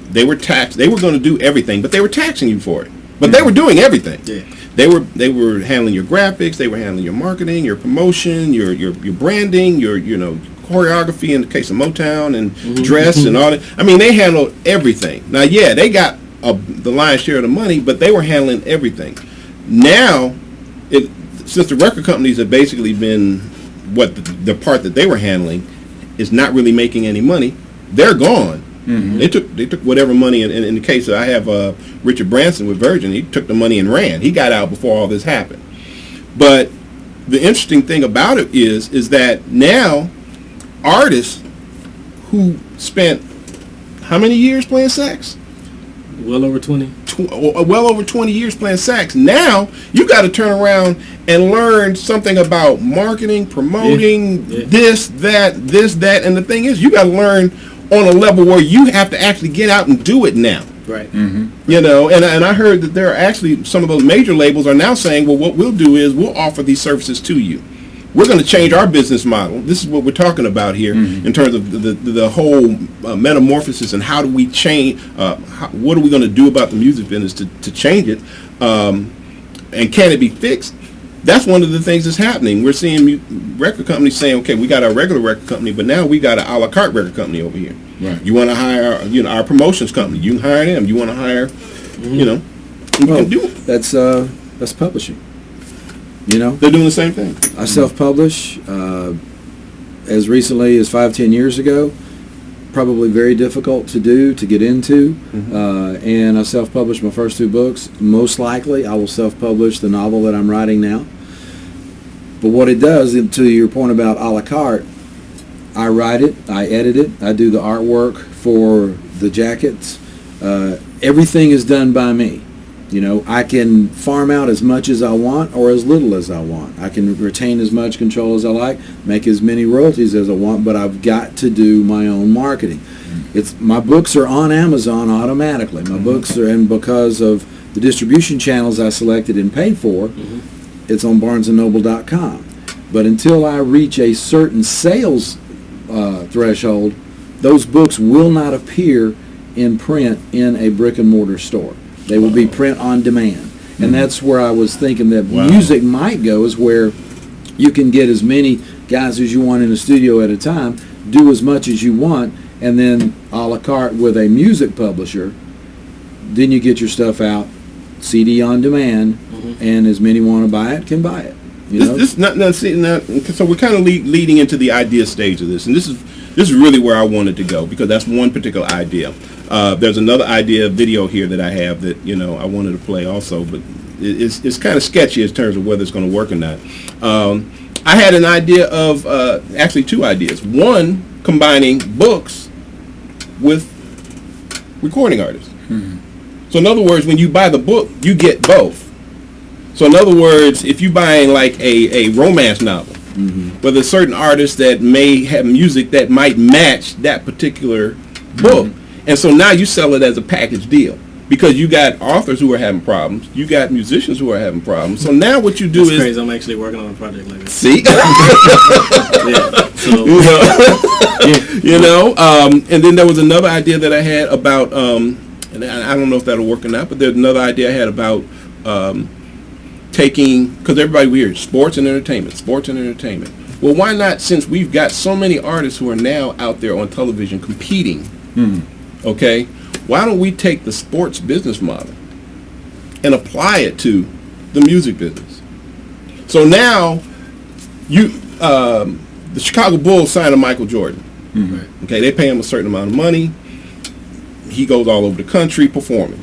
they were taxed. They were going to do everything, but they were taxing you for it. But they were doing everything. Yeah. They were handling your graphics. They were handling your marketing, your promotion, your branding, your choreography in the case of Motown and dress and all that. They handled everything. Now, yeah, they got the lion's share of the money, but they were handling everything. Now, since the record companies have basically been the part that they were handling is not really making any money, they're gone. They took whatever money. In the case of, I have Richard Branson with Virgin, he took the money and ran. He got out before all this happened. But the interesting thing about it is that now artists who spent how many years playing sax? Well over 20. Well over 20 years playing sax. Now you got to turn around and learn something about marketing, promoting, this, that, and the thing is, you got to learn on a level where you have to actually get out and do it now. Right. And I heard that there are actually some of those major labels are now saying, well, what we'll do is we'll offer these services to you. We're going to change our business model. This is what we're talking about here in terms of the whole metamorphosis and how do we change, what are we going to do about the music business to change it, and can it be fixed? That's one of the things that's happening. We're seeing record companies saying, okay, we got our regular record company, but now we got an a la carte record company over here. Right. You want to hire, our promotions company. You can hire them. You want to hire, you can do it. That's publishing. They're doing the same thing. I self-publish as recently as 5-10 years ago. Probably very difficult to get into, and I self-published my first 2 books. Most likely, I will self-publish the novel that I'm writing now. But what it does, to your point about a la carte, I write it, I edit it, I do the artwork for the jackets. Everything is done by me. I can farm out as much as I want or as little as I want. I can retain as much control as I like, make as many royalties as I want, but I've got to do my own marketing. My books are on Amazon automatically. My books are, and because of the distribution channels I selected and paid for, it's on BarnesandNoble.com. But until I reach a certain sales threshold, those books will not appear in print in a brick and mortar store. They will be print on demand. And that's where I was thinking that music might go, is where you can get as many guys as you want in the studio at a time, do as much as you want, and then a la carte with a music publisher, then you get your stuff out, CD on demand, and as many want to buy it can buy it. So we're kind of leading into the idea stage of this, and this is really where I wanted to go, because that's one particular idea. There's another idea video here that I have that I wanted to play also, but it's kind of sketchy in terms of whether it's going to work or not. I had an idea of actually 2 ideas. One, combining books with recording artists. So in other words, when you buy the book, you get both. So in other words, if you're buying like a romance novel, with a certain artist that may have music that might match that particular book, and so now you sell it as a package deal, because you got authors who are having problems, you got musicians who are having problems. So now what you do That's is crazy. I'm actually working on a project like that. See, and then there was another idea that I had about, and I don't know if that'll work or not, but there's another idea I had about taking, because everybody we hear sports and entertainment. Well, why not, since we've got so many artists who are now out there on television competing, okay, why don't we take the sports business model and apply it to the music business? So now the Chicago Bulls signed a Michael Jordan. Okay, they pay him a certain amount of money. He goes all over the country performing.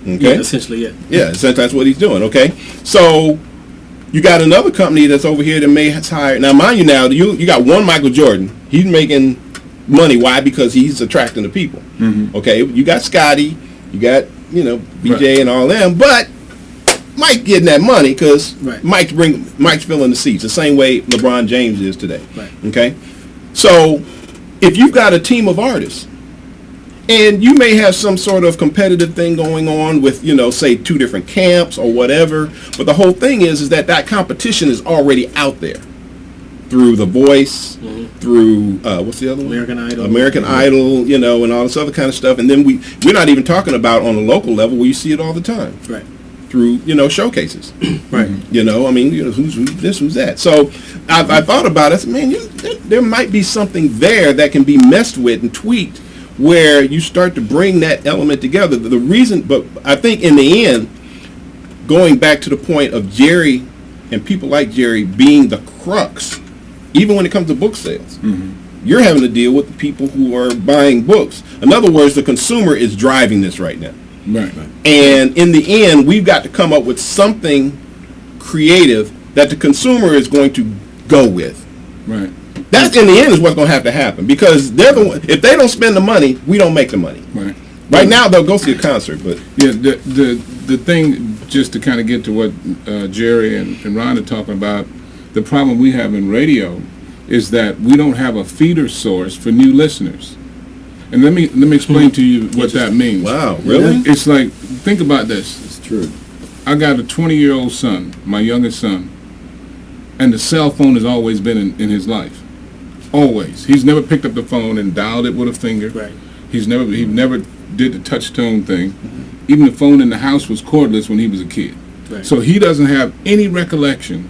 Okay, yeah, essentially, essentially that's what he's doing. Okay, so you got another company that's over here that may hire. Now, mind you, now you got one Michael Jordan. He's making money. Why? Because he's attracting the people. Okay, you got Scotty, you got BJ and all them, but Mike getting that money because Mike's filling the seats the same way LeBron James is today. Okay, so if you've got a team of artists, and you may have some sort of competitive thing going on with, say 2 different camps or whatever, but the whole thing is that competition is already out there through The Voice, through what's the other one? American Idol, and all this other kind of stuff. And then we're not even talking about on a local level where you see it all the time. Through showcases. Who's this, who's that. So I thought about it. I said, man, there might be something there that can be messed with and tweaked, where you start to bring that element together. The reason, but I think in the end, going back to the point of Jerry and people like Jerry being the crux, even when it comes to book sales, you're having to deal with the people who are buying books. In other words, the consumer is driving this right now. And in the end, we've got to come up with something creative that the consumer is going to go with. That in the end is what's going to have to happen, because they're the one, if they don't spend the money, we don't make the money. Right now they'll go see a concert, but the thing, just to kind of get to what Jerry and Ron are talking about, the problem we have in radio is that we don't have a feeder source for new listeners. And let me explain to you what that means. Wow, really? It's like, think about this. It's true. I got a 20-year-old son, my youngest son, and the cell phone has always been in his life. Always. He's never picked up the phone and dialed it with a finger. He never did the touch tone thing. Even the phone in the house was cordless when he was a kid. So he doesn't have any recollection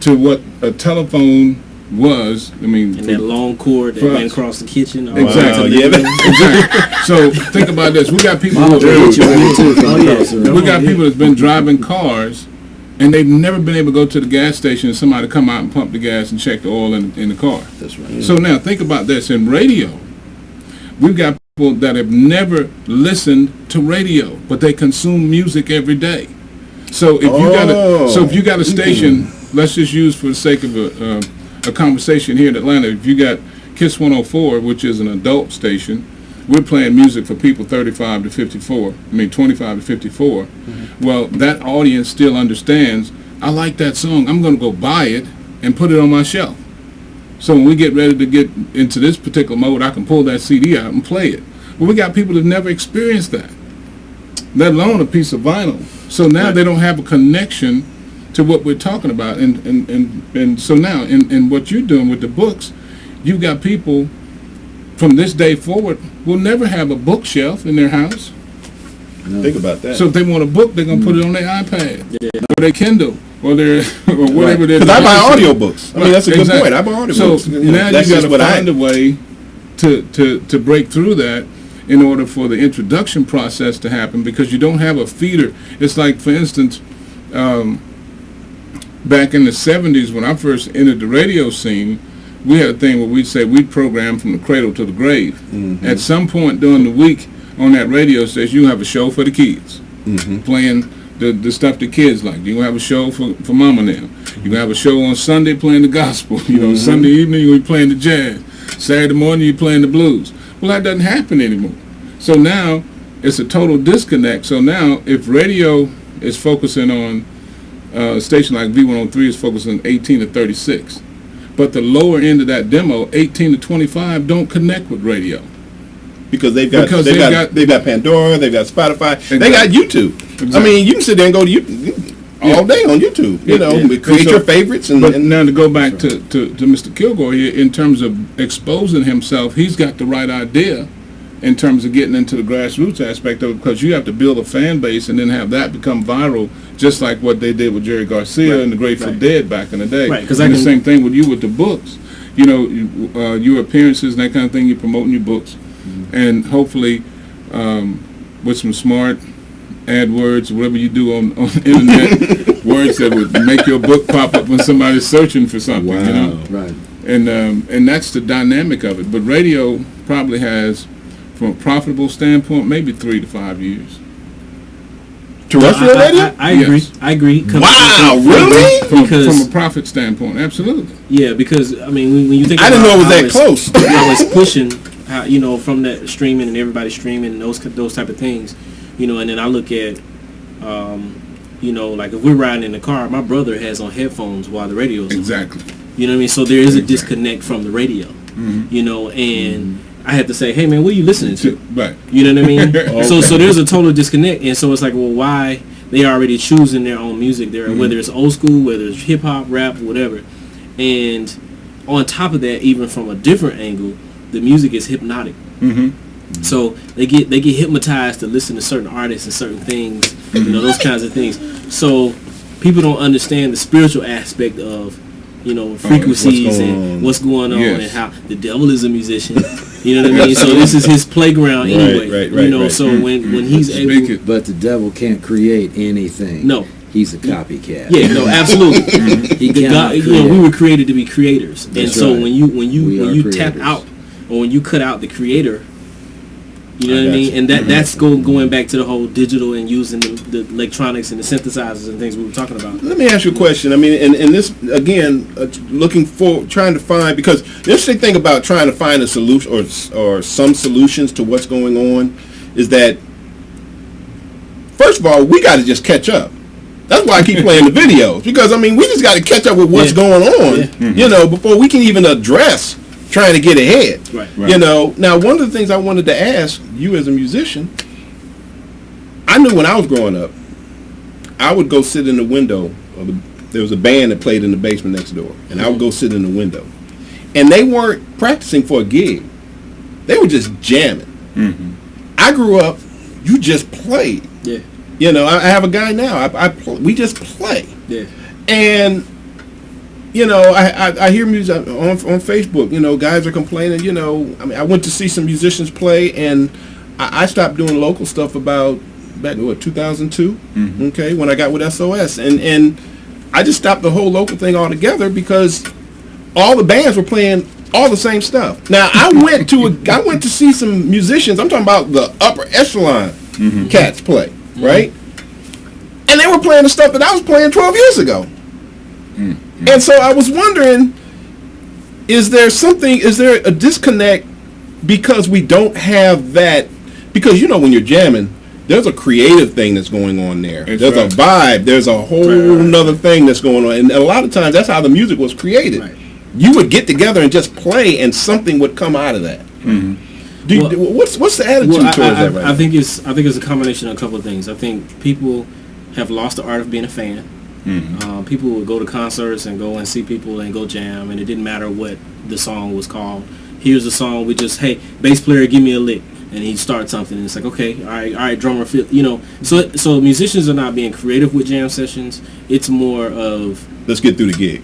to what a telephone was, I mean, and that long cord that went across the kitchen. Exactly. Exactly. So think about this. We got people. We got people that's been driving cars, and they've never been able to go to the gas station and somebody come out and pump the gas and check the oil in the car. That's right. So now think about this. In radio, we've got people that have never listened to radio, but they consume music every day. So if you got a station, let's just use for the sake of a conversation here in Atlanta, if you got KISS 104, which is an adult station, we're playing music for people 35 to 54, 25 to 54. Mm-hmm. Well, that audience still understands, I like that song, I'm going to go buy it and put it on my shelf. So when we get ready to get into this particular mode, I can pull that CD out and play it. Well, we got people that never experienced that, let alone a piece of vinyl. So now they don't have a connection to what we're talking about. And so now, in what you're doing with the books, you've got people from this day forward will never have a bookshelf in their house. Think about that. So if they want a book, they're going to put it on their iPad or their Kindle or their or whatever it is. Because I buy audiobooks. I mean, that's a good point. I buy audiobooks. So now you got to find a way to break through that in order for the introduction process to happen, because you don't have a feeder. It's like, for instance, back in the 70s when I first entered the radio scene, we had a thing where we'd say we'd program from the cradle to the grave. Mm-hmm. At some point during the week on that radio station, you have a show for the kids, playing the stuff the kids like. You're going to have a show for mama now. You're going to have a show on Sunday playing the gospel. Sunday evening you're playing the jazz. Saturday morning you're playing the blues. Well, that doesn't happen anymore. So now it's a total disconnect. So now if radio is focusing on a station like V103 is focusing on 18 to 36, but the lower end of that demo, 18 to 25, don't connect with radio. Because they've got Pandora, they've got Spotify, they got YouTube. Exactly. I mean, you can sit there and go to YouTube all day on YouTube. Create your favorites. But now to go back to Mr. Kilgore here, in terms of exposing himself, he's got the right idea in terms of getting into the grassroots aspect of it, because you have to build a fan base and then have that become viral, just like what they did with Jerry Garcia and the Grateful Dead back in the day. Right, and the same thing with you with the books. Your appearances and that kind of thing, you're promoting your books. And hopefully with some smart AdWords, whatever you do on internet, words that would make your book pop up when somebody's searching for something. Wow. Right. And that's the dynamic of it. But radio probably has, from a profitable standpoint, maybe 3 to 5 years. Terrestrial radio? I agree. Yes. I agree. Wow, really? From a profit standpoint, absolutely. Yeah, because I mean, when you think I didn't know it was that close. I was pushing, from that streaming and everybody streaming and those type of things, and then I look at, like if we're riding in the car, my brother has on headphones while the radio's on. Exactly. You know what I mean? So there is a disconnect from the radio. And I had to say, hey man, what are you listening to? Right. You know what I mean? Okay. So there's a total disconnect, and so it's like, well, why they already choosing their own music there, whether it's old school, whether it's hip hop, rap, whatever. And on top of that, even from a different angle, the music is hypnotic. So they get hypnotized to listen to certain artists and certain things, those kinds of things. So people don't understand the spiritual aspect of frequencies and what's going on, and how the devil is a musician. You know what I mean? So this is his playground anyway. Right. So when he's able, but the devil can't create anything. No. He's a copycat. Yeah, no, absolutely. We were created to be creators, and so when you tap out, or when you cut out the creator, you know what I mean, and that's going back to the whole digital and using the electronics and the synthesizers and things we were talking about. Let me ask you a question. I mean, and this again, trying to find, because the interesting thing about trying to find a solution or some solutions to what's going on is that, first of all, we got to just catch up. That's why I keep playing the videos, because I mean, we just got to catch up with what's going on, before we can even address trying to get ahead. Right. Now one of the things I wanted to ask you as a musician, I knew when I was growing up, I would go sit in the window. There was a band that played in the basement next door, and I would go sit in the window, and they weren't practicing for a gig; they were just jamming. I grew up, you just played. Yeah. I have a guy now. We just play. Yeah. And I hear music on Facebook. Guys are complaining. I went to see some musicians play, and I stopped doing local stuff about back in 2002. Okay, when I got with SOS, and I just stopped the whole local thing altogether because all the bands were playing all the same stuff. Now I went to see some musicians. I'm talking about the upper echelon cats play, right? And they were playing the stuff that I was playing 12 years ago. And so I was wondering, is there a disconnect because we don't have that? Because when you're jamming, there's a creative thing that's going on there. There's a vibe. There's a whole nother thing that's going on. And a lot of times that's how the music was created. Right. You would get together and just play, and something would come out of that. What's the attitude towards that right now? I think it's a combination of a couple of things. I think people have lost the art of being a fan. People would go to concerts and go and see people and go jam, and it didn't matter what the song was called. Here's a song, we just, hey, bass player, give me a lick. And he'd start something, and it's like, okay, all right, drummer, So musicians are not being creative with jam sessions. It's more of, let's get through the gig.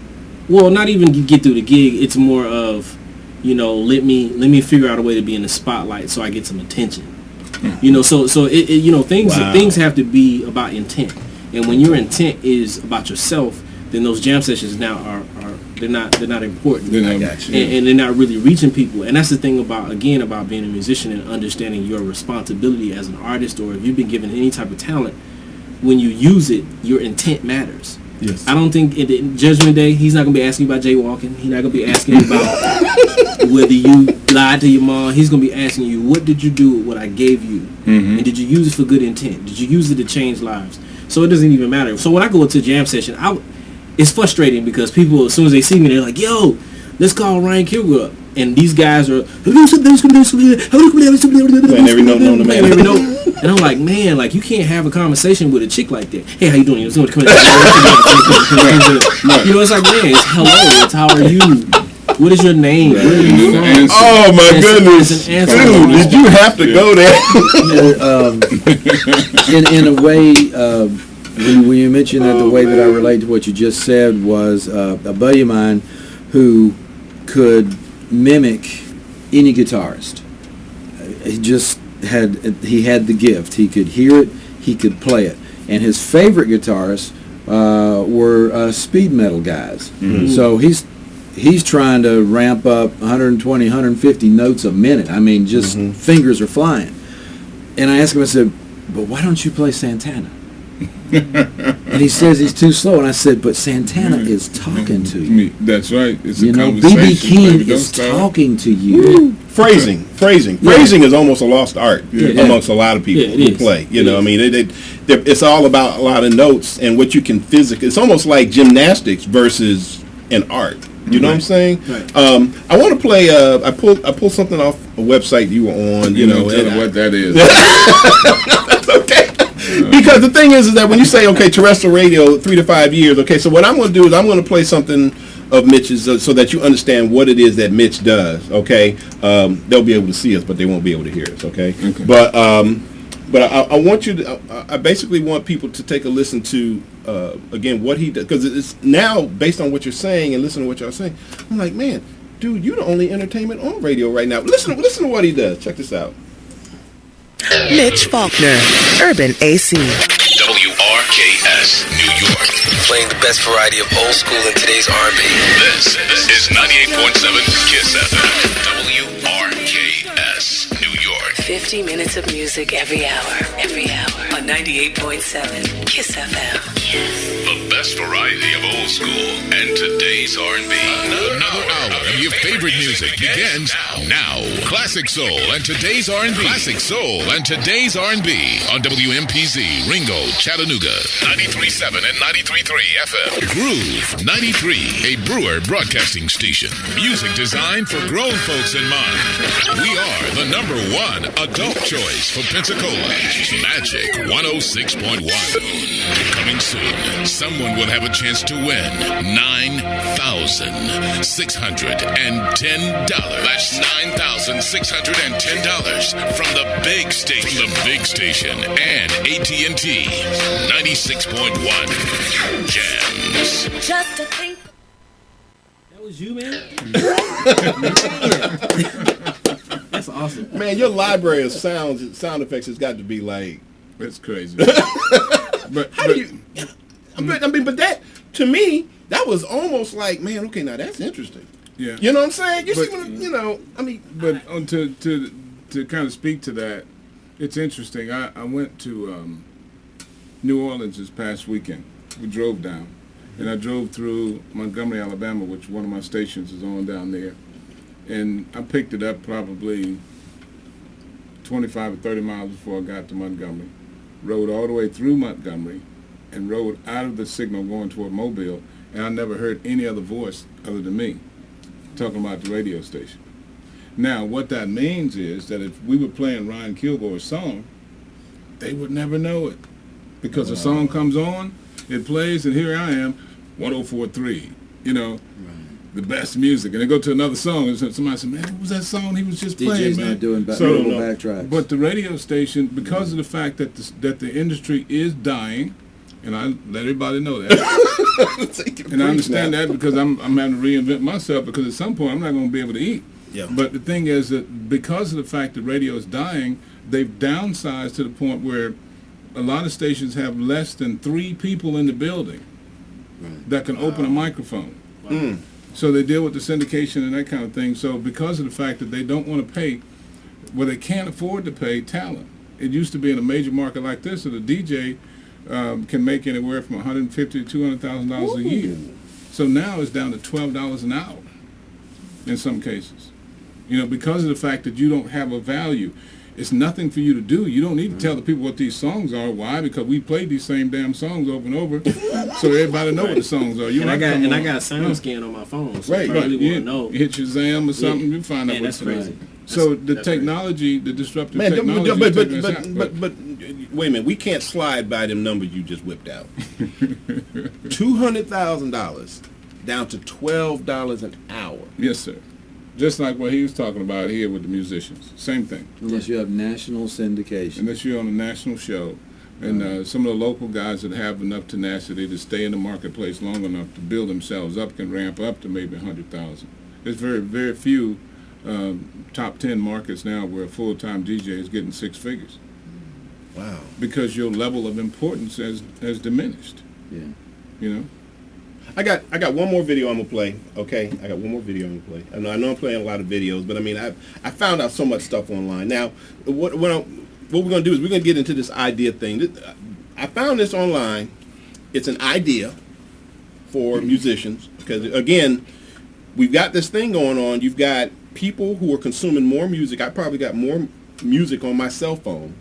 Well, not even get through the gig. It's more of, let me figure out a way to be in the spotlight so I get some attention. Things have to be about intent. And when your intent is about yourself, then those jam sessions now are they're not important. I got you. And they're not really reaching people. And that's the thing about being a musician and understanding your responsibility as an artist, or if you've been given any type of talent, when you use it, your intent matters. Yes. I don't think in Judgment Day, he's not going to be asking you about jaywalking. He's not going to be asking you about whether you lied to your mom. He's going to be asking you, what did you do with what I gave you? And did you use it for good intent? Did you use it to change lives? So it doesn't even matter. So when I go to a jam session, it's frustrating because people, as soon as they see me, they're like, yo, let's call Ryan Kilgore. And these guys are playing every note known to man. And I'm like, man, you can't have a conversation with a chick like that. Hey, how you doing? It's like, man, it's hello, it's how are you? What is your name? Where are you from? Oh my goodness, dude! Did you have to go there? In a way, when you mentioned that, the way that I relate to what you just said was a buddy of mine who could mimic any guitarist. He had the gift. He could hear it. He could play it. And his favorite guitarists were speed metal guys. So he's trying to ramp up 120, 150 notes a minute. I mean, just fingers are flying. And I asked him, I said, but why don't you play Santana? And he says he's too slow. And I said, but Santana is talking to you. That's right. It's a conversation. B.B. King is talking to you. Phrasing is almost a lost art amongst a lot of people who play. I mean, it's all about a lot of notes and what you can physically. It's almost like gymnastics versus an art. You know what I'm saying? Right. I want to play. I pulled something off a website you were on. Tell them what that is. That's okay. Because the thing is that when you say, okay, terrestrial radio, 3 to 5 years, okay, so what I'm going to do is I'm going to play something of Mitch's so that you understand what it is that Mitch does, okay? They'll be able to see us, but they won't be able to hear us, okay? But I want you to, I basically want people to take a listen to, again, what he does, because it's now, based on what you're saying and listening to what y'all saying, I'm like, man, dude, you're the only entertainment on radio right now. Listen to what he does. Check this out. Mitch Faulkner, Urban AC. WRKS, New York. Playing the best variety of old school and today's R&B. This is 98.7 KISS FM. WRKS, New York. 50 minutes of music every hour. On 98.7 KISS FM. The best variety of old school and today's R&B. Another hour of your favorite music begins now. Classic Soul and today's R&B. Classic Soul and today's R&B on WMPZ, Ringo, Chattanooga, 93.7 and 93.3 FM. Groove 93, a Brewer broadcasting station. Music designed for grown folks in mind. We are the #1 adult choice for Pensacola. Magic 106.1. Coming soon, someone will have a chance to win $9,610. That's $9,610 from the big station. And AT&T 96.1 Jams. Just to think. was you, man. That's awesome. Man, your library of sound effects has got to be like, that's crazy. But how do you? I mean, but that to me, that was almost like, man, okay, now that's interesting. Yeah. You know what I'm saying? You But- see what you know? I mean, But to kind of speak to that, it's interesting. I went to New Orleans this past weekend. We drove down, and I drove through Montgomery, Alabama, which one of my stations is on down there, and I picked it up probably 25 or 30 miles before I got to Montgomery. Rode all the way through Montgomery, and rode out of the signal going toward Mobile, and I never heard any other voice other than me talking about the radio station. Now, what that means is that if we were playing Ryan Kilgore's song, they would never know it. Because the song comes on, it plays, and here I am, 104.3, you know, the best music. And they go to another song, and somebody said, man, what was that song he was just playing, DJ's man? not doing backtracks. But the radio station, because of the fact that the industry is dying, and I let everybody know that. And I understand that because I'm having to reinvent myself, because at some point I'm not going to be able to eat. Yeah. But the thing is that because of the fact that radio is dying, they've downsized to the point where a lot of stations have less than 3 people in the building that can open a microphone. Mm. So they deal with the syndication and that kind of thing. So because of the fact that they don't want to pay, well, they can't afford to pay talent. It used to be in a major market like this that a DJ can make anywhere from $150,000 to $200,000 a year. So now it's down to $12 an hour in some cases. You know, because of the fact that you don't have a value. It's nothing for you to do. You don't need to tell the people what these songs are. Why? Because we played these same damn songs over and over, so everybody know what the songs are. I got SoundScan on my phone, so right, I really want you to know. hit Shazam or something, you find out what's that's crazy. crazy. So the that's technology, the disruptive man, technology, but wait a minute, we can't slide by them numbers you just whipped out. $200,000 down to $12 an hour. Yes, sir. Just like what he was talking about here with the musicians. Same thing. Unless you have national syndication. Unless you're on a national show. And some of the local guys that have enough tenacity to stay in the marketplace long enough to build themselves up can ramp up to maybe 100,000. There's very, very few top 10 markets now where a full-time DJ is getting 6 figures. Wow. Because your level of importance has diminished. Yeah. You know? I got one more video I'm gonna play. Okay, I got one more video I'm gonna play. I know I'm playing a lot of videos, but I mean I found out so much stuff online. Now, what we're gonna do is we're gonna get into this idea thing. I found this online. It's an idea for musicians because again, we've got this thing going on. You've got people who are consuming more music. I probably got more music on my cell phone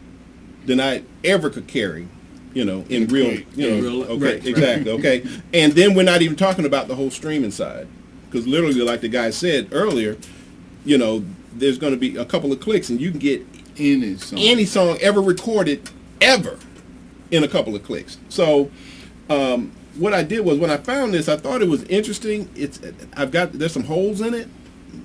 than I ever could carry. You know, in real, okay, right, exactly, okay. And then we're not even talking about the whole streaming side, because literally, like the guy said earlier, you know, there's going to be a couple of clicks, and you can get any song ever recorded ever in a couple of clicks. So, what I did was when I found this, I thought it was interesting. There's some holes in it.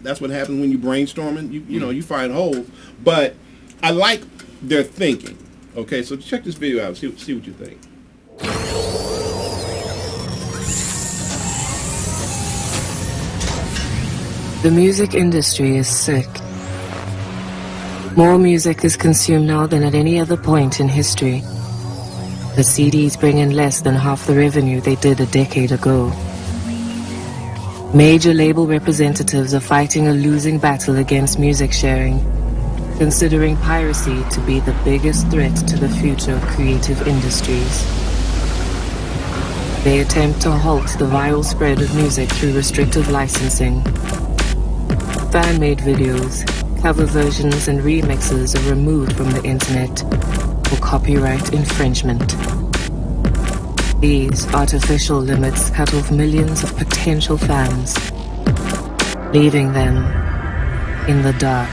That's what happens when you brainstorming. You know, you find holes, but I like their thinking. Okay, so check this video out. See what you think. The music industry is sick. More music is consumed now than at any other point in history. The CDs bring in less than half the revenue they did a decade ago. Major label representatives are fighting a losing battle against music sharing, considering piracy to be the biggest threat to the future of creative industries. They attempt to halt the viral spread of music through restrictive licensing. Fan-made videos, cover versions, and remixes are removed from the internet for copyright infringement. These artificial limits cut off millions of potential fans, leaving them in the dark.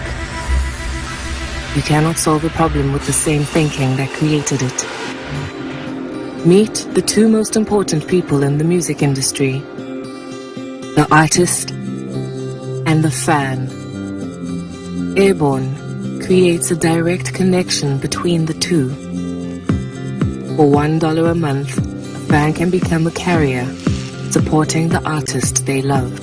You cannot solve a problem with the same thinking that created it. Meet the 2 most important people in the music industry: the artist and the fan. Airborne creates a direct connection between the two. For $1 a month, a fan can become a carrier, supporting the artist they love.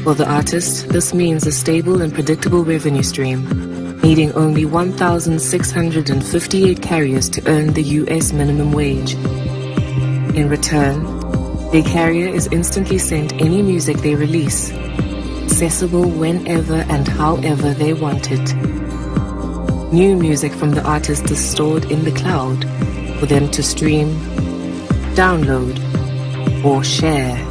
For the artist, this means a stable and predictable revenue stream, needing only 1,658 carriers to earn the U.S. minimum wage. In return, their carrier is instantly sent any music they release, accessible whenever and however they want it. New music from the artist is stored in the cloud for them to stream, download, or share.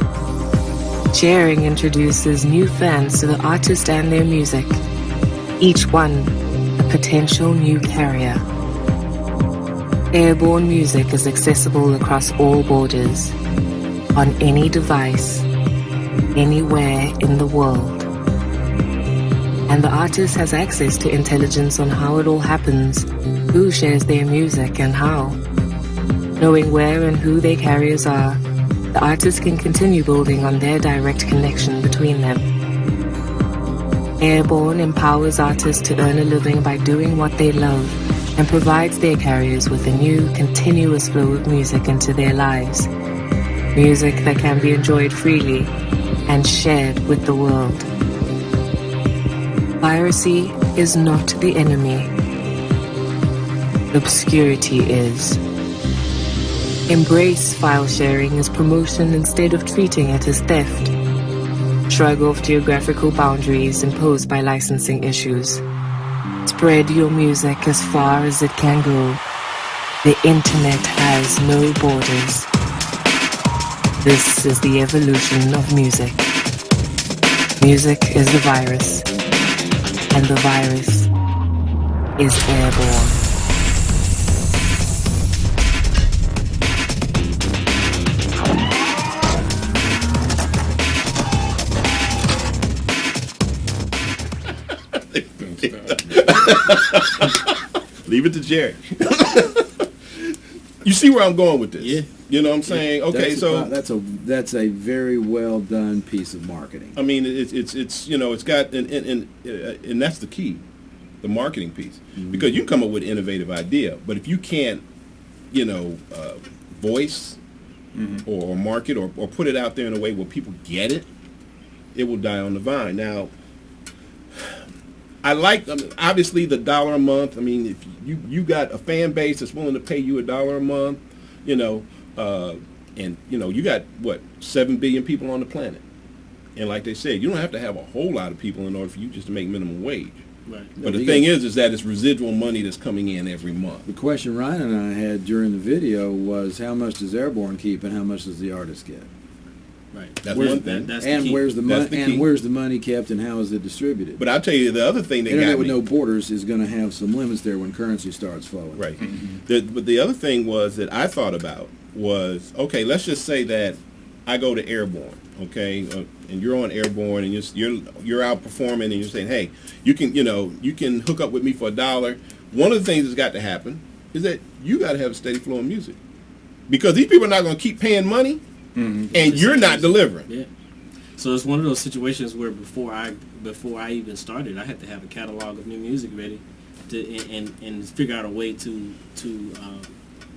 Sharing introduces new fans to the artist and their music, each one a potential new carrier. Airborne music is accessible across all borders, on any device, anywhere in the world. And the artist has access to intelligence on how it all happens, who shares their music and how. Knowing where and who their carriers are, the artist can continue building on their direct connection between them. Airborne empowers artists to earn a living by doing what they love and provides their carriers with a new, continuous flow of music into their lives. Music that can be enjoyed freely and shared with the world. Piracy is not the enemy. Obscurity is. Embrace file sharing as promotion instead of treating it as theft. Shrug off geographical boundaries imposed by licensing issues. Spread your music as far as it can go. The internet has no borders. This is the evolution of music. Music is the virus, and the virus is airborne. Leave it to Jerry. You see where I'm going with this? Yeah. You know what I'm saying? Okay, that's a very well done piece of marketing. I mean, it's you know, it's got and that's the key, the marketing piece, because you can come up with an innovative idea, but if you can't, you know, voice or market or put it out there in a way where people get it, it will die on the vine. Now, I like, obviously, the $1 a month. I mean, if you got a fan base that's willing to pay you $1 a month, you know, and you know, you got what, 7 billion people on the planet, and like they said, you don't have to have a whole lot of people in order for you just to make minimum wage. Right. But the thing is that it's residual money that's coming in every month. The question Ryan and I had during the video was, how much does Airborne keep, and how much does the artist get? Right. That's one thing. That's and the key. where's the money? And where's the money kept, and how is it distributed? But I'll tell you the other thing that Internet got with me. no borders is going to have some limits there when currency starts flowing. Right. But the other thing was that I thought about was, okay, let's just say that I go to Airborne, okay, and you're on Airborne, and you're out performing, and you're saying, hey, you can hook up with me for $1. One of the things that's got to happen is that you got to have a steady flow of music, because these people are not going to keep paying money, and you're not delivering. Yeah. So it's one of those situations where before I even started, I had to have a catalog of new music ready to and figure out a way to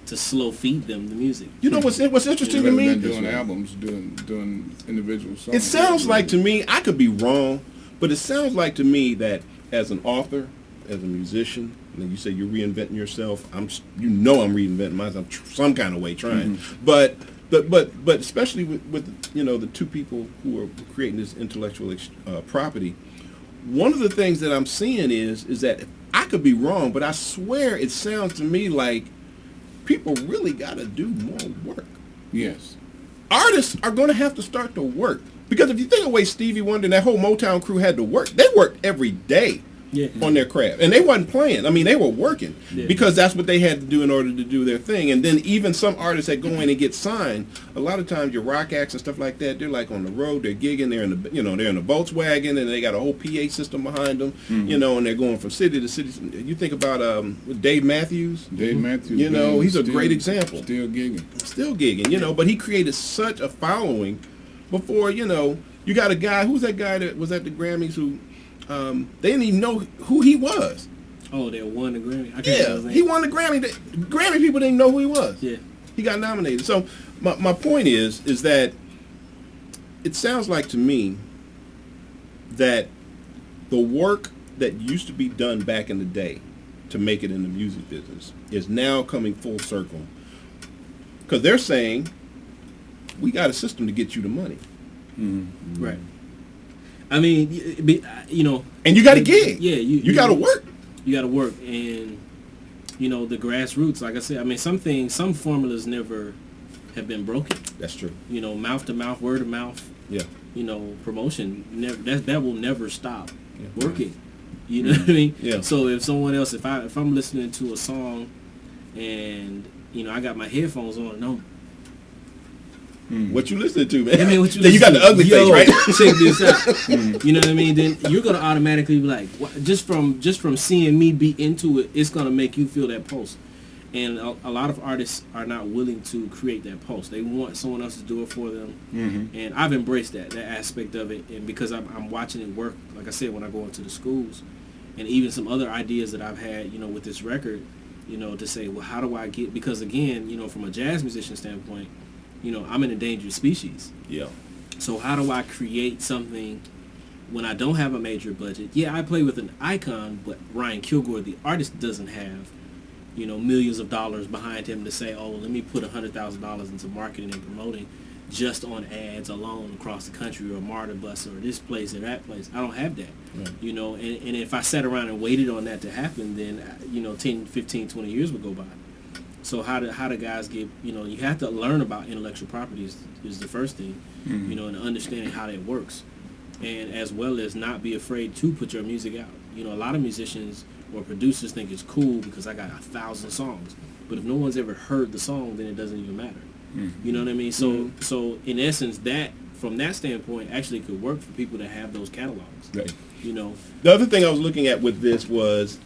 slow feed them the music. You know what's interesting to me? Rather than doing albums, doing individual songs. It sounds like to me, I could be wrong, but it sounds like to me that as an author, as a musician, and you say you're reinventing yourself, I'm reinventing myself some kind of way trying, but especially with you know, the two people who are creating this intellectual property, one of the things that I'm seeing is that I could be wrong, but I swear it sounds to me like people really got to do more work. Yes. Artists are going to have to start to work, because if you think of the way Stevie Wonder and that whole Motown crew had to work, they worked every day. On their craft, and they wasn't playing. I mean, they were working because that's what they had to do in order to do their thing. And then even some artists that go in and get signed, a lot of times your rock acts and stuff like that, they're like on the road, they're gigging, they're in the they're in a Volkswagen, and they got a whole PA system behind them, you know, and they're going from city to city. You think about Dave Matthews. Dave Matthews, you know, he's a great example. Still gigging, you know, but he created such a following before, you know, you got a guy, who's that guy that was at the Grammys who they didn't even know who he was. Oh, they won the Grammy. He won the Grammy. Grammy people didn't know who he was. Yeah, he got nominated. So my point is that it sounds like to me that the work that used to be done back in the day to make it in the music business is now coming full circle. Because they're saying, we got a system to get you the money. Mm-hmm. Right. I mean, you know. And you got to gig. Yeah. You got to work. You got to work. And, you know, the grassroots, like I said, I mean, some formulas never have been broken. That's true. You know, mouth to mouth, word of mouth. Yeah. You know, promotion, that will never stop working. You know what I mean? Yeah. So if someone else, if I'm listening to a song and, you know, I got my headphones on and what you listening to, man? I mean, what you then you got the ugly face, right? Check this out. You know what I mean? Then you're gonna automatically be like, just from seeing me be into it, it's gonna make you feel that pulse. And a lot of artists are not willing to create that pulse. They want someone else to do it for them. Mm-hmm. And I've embraced that aspect of it. And because I'm watching it work, like I said, when I go into the schools, and even some other ideas that I've had, you know, with this record, you know, to say, well, how do I get? Because again, you know, from a jazz musician standpoint, you know, I'm an endangered species. Yeah. So how do I create something when I don't have a major budget? Yeah, I play with an icon, but Ryan Kilgore, the artist, doesn't have, you know, millions of dollars behind him to say, oh, let me put $100,000 into marketing and promoting just on ads alone across the country, or MARTA bus, or this place or that place. I don't have that. Right. You know, and if I sat around and waited on that to happen, then, you know, 10, 15, 20 years would go by. So how do guys get, you know, you have to learn about intellectual property is the first thing, you know, and understanding how that works. And as well as not be afraid to put your music out. You know, a lot of musicians or producers think it's cool because I got 1,000 songs. But if no one's ever heard the song, then it doesn't even matter. You know what I mean? So in essence, that from that standpoint actually could work for people that have those catalogs. Right. You know. The other thing I was looking at with this was,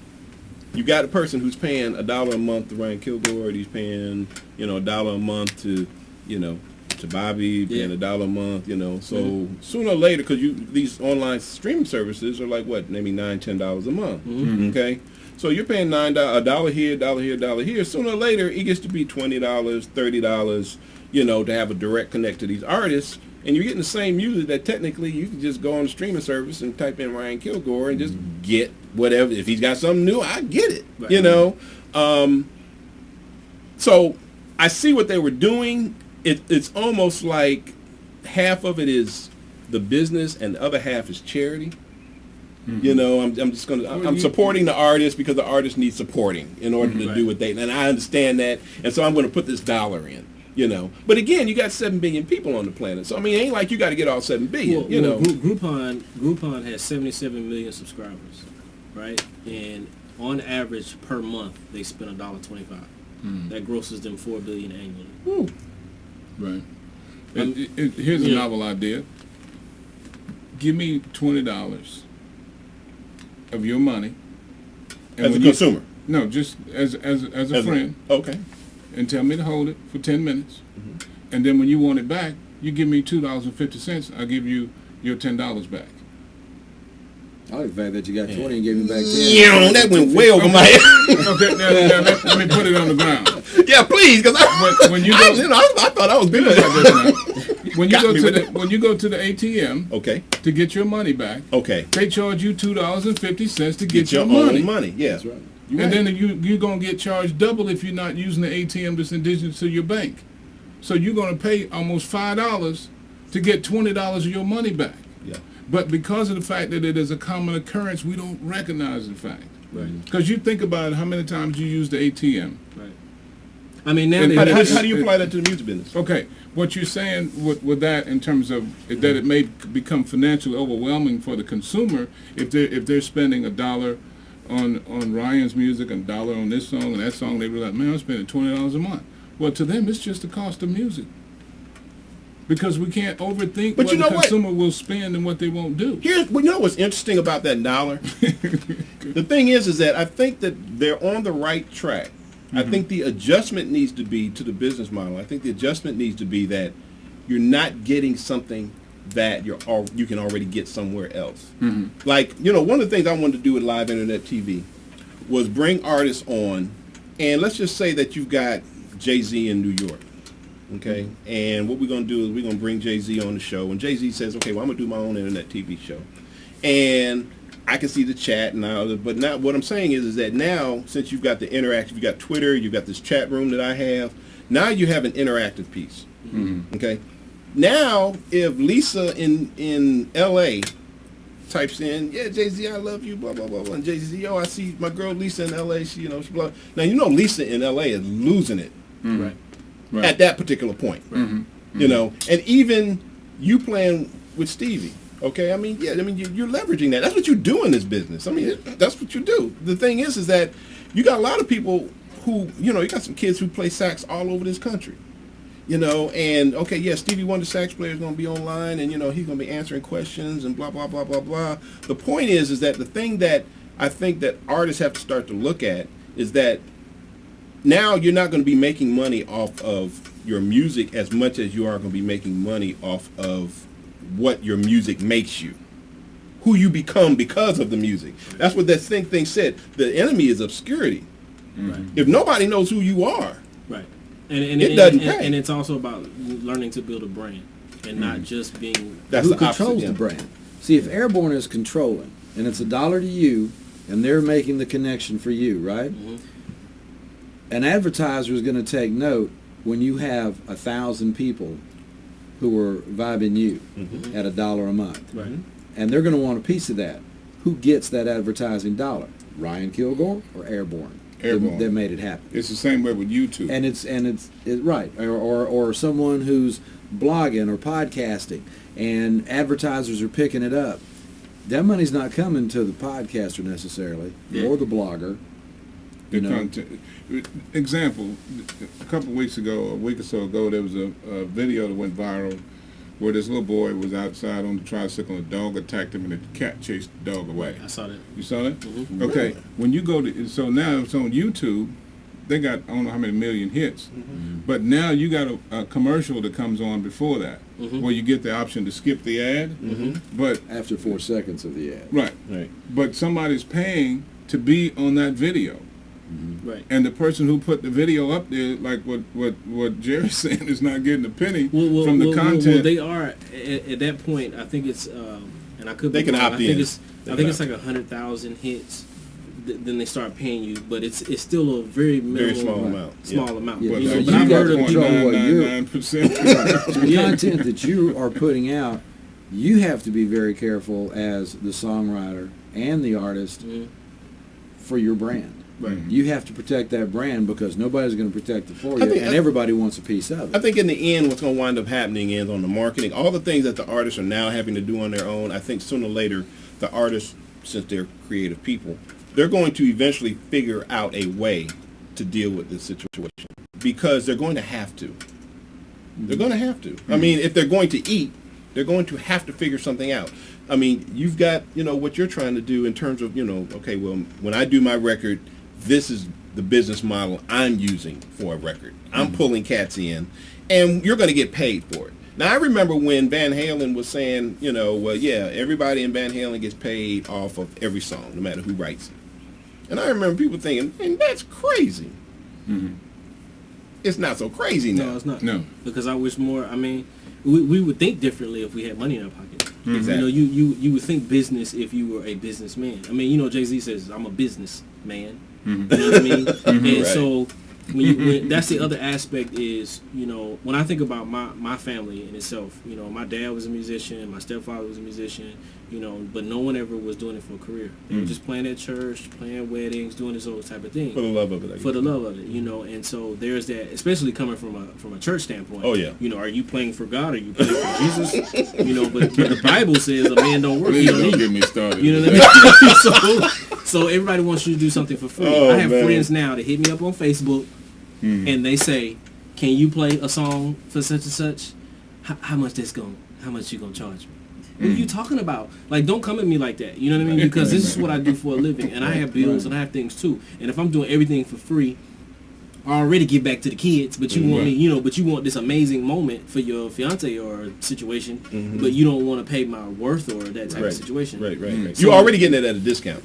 you got a person who's paying $1 a month to Ryan Kilgore, and he's paying, you know, $1 a month to, you know, to Bobby, paying $1 a month, you know. So sooner or later, because these online streaming services are like what, maybe $9, $10 a month. Okay, so you're paying $1 here, $1 here. Sooner or later, it gets to be $20, $30, you know, to have a direct connect to these artists. And you're getting the same music that technically you can just go on the streaming service and type in Ryan Kilgore and just get whatever. If he's got something new, I get it, Right. you know. So I see what they were doing. It's almost like half of it is the business and the other half is charity. You know, I'm supporting the artist because the artist needs supporting in order to do what they, and I understand that. And so I'm going to put this $1 in. You know, but again, you got 7 billion people on the planet, so I mean, it ain't like you got to get all 7 billion. You know, Groupon has 77 million subscribers, right? And on average per month, they spend $1.25. That grosses them $4 billion annually. Right. Here's a novel idea. Give me $20 of your money, and as a consumer. No, just as a friend. Okay. And tell me to hold it for 10 minutes. And then when you want it back, you give me $2.50. I'll give you your $10 back. I like the fact that you got 20 and gave me back 10. Yeah, that went way over my head. Okay, now let me put it on the ground. Yeah, please, because when you go, I thought I was good at that. When you go to the ATM, okay, to get your money back, okay, they charge you $2.50 to get your money. Yeah, that's right. And then you're going to get charged double if you're not using the ATM that's indigenous to your bank. So you're going to pay almost $5 to get $20 of your money back. Yeah. But because of the fact that it is a common occurrence, we don't recognize the fact. Right. Because you think about how many times you use the ATM. Right. I mean, now how do you apply that to the music business? Okay. What you're saying with that in terms of that it may become financially overwhelming for the consumer if they're spending $1 on Ryan's music and $1 on this song and that song, they were like, man, I'm spending $20 a month. Well, to them, it's just the cost of music. Because we can't overthink what the consumer will spend and what they won't do. You know what's interesting about that $1? The thing is that I think that they're on the right track. I think the adjustment needs to be to the business model. I think the adjustment needs to be that you're not getting something that you can already get somewhere else. Like, you know, one of the things I wanted to do with live internet TV was bring artists on, and let's just say that you've got Jay-Z in New York, okay? And what we're going to do is we're going to bring Jay-Z on the show, and Jay-Z says, okay, well, I'm going to do my own internet TV show. and I can see the chat and all. But now, what I'm saying is that now, since you've got the interactive, you got Twitter, you've got this chat room that I have. Now you have an interactive piece. Okay. Now, if Lisa in L.A. types in, yeah, Jay-Z, I love you, blah blah blah blah, and Jay-Z, yo, I see my girl Lisa in L.A. She, she blah. Now Lisa in L.A. is losing it. Right. At that particular point. And even you playing with Stevie, okay? I mean, you're leveraging that. That's what you do in this business. I mean, that's what you do. The thing is that you got a lot of people who, you got some kids who play sax all over this country, and okay, yeah, Stevie Wonder sax player is going to be online, and, he's going to be answering questions and blah, blah, blah, blah, blah. The point is that the thing that I think that artists have to start to look at is that now you're not going to be making money off of your music as much as you are going to be making money off of what your music makes you, who you become because of the music. That's what that thing said. The enemy is obscurity. Right. If nobody knows who you are, right, it doesn't pay. And it's also about learning to build a brand and not just being. That's who controls the brand. See, if Airborne is controlling and it's $1 to you, and they're making the connection for you, right? An advertiser is going to take note when you have 1,000 people who are vibing you at $1 a month, right? And they're going to want a piece of that. Who gets that advertising dollar? Ryan Kilgore or Airborne? That made it happen. It's the same way with YouTube. And it's right, or someone who's blogging or podcasting, and advertisers are picking it up. That money's not coming to the podcaster necessarily, or the blogger. Example, a couple of weeks ago, a week or so ago, there was a video that went viral where this little boy was outside on the tricycle and a dog attacked him and the cat chased the dog away. I saw that. You saw that? Okay. When you go to, so now it's on YouTube, they got, I don't know how many million hits, but now you got a commercial that comes on before that where you get the option to skip the ad, but after 4 seconds of the ad. Right. But somebody's paying to be on that video. Right. And the person who put the video up there, like what Jerry's saying, is not getting a penny from the content. Well, they are at that point. I think it's, and I could. They can opt in. I think it's like 100,000 hits. Then they start paying you, but it's still a very small amount. Yeah. But you've got to control what the content that you are putting out. You have to be very careful as the songwriter and the artist for your brand. Right. You have to protect that brand because nobody's going to protect it for you, and everybody wants a piece of it. I think in the end, what's going to wind up happening is on the marketing, all the things that the artists are now having to do on their own. I think sooner or later, the artists, since they're creative people, they're going to eventually figure out a way to deal with this situation because they're going to have to. They're going to have to. I mean, if they're going to eat, they're going to have to figure something out. I mean, you've got, what you're trying to do in terms of, okay, well, when I do my record, this is the business model I'm using for a record. I'm pulling cats in, and you're going to get paid for it. Now, I remember when Van Halen was saying, well, yeah, everybody in Van Halen gets paid off of every song, no matter who writes it. And I remember people thinking, man, that's crazy. It's not so crazy now. No, it's not. No. Because I wish more, I mean, we would think differently if we had money in our pocket. Exactly. You would think business if you were a businessman. I mean, Jay-Z says, I'm a businessman. You know what I mean? And so when that's the other aspect is, when I think about my family in itself, my dad was a musician, my stepfather was a musician, but no one ever was doing it for a career. They were just playing at church, playing weddings, doing this old type of thing. For the love of it. For the love of it, and so there's that, especially coming from a church standpoint. Oh, yeah. Are you playing for God or are you playing for Jesus? But the Bible says a man don't work, he don't eat. Get me started. You know what I mean? So everybody wants you to do something for free. Oh, I have man. friends now that hit me up on Facebook and they say, "Can you play a song for such and such? How much you gonna charge me?" What are you talking about? Like, don't come at me like that. You know what I mean? Because this is what I do for a living, and I have bills and I have things too. And if I'm doing everything for free, I already give back to the kids. But you want me, but you want this amazing moment for your fiance or situation, but you don't want to pay my worth or that type of situation. Right. You're already getting it at a discount.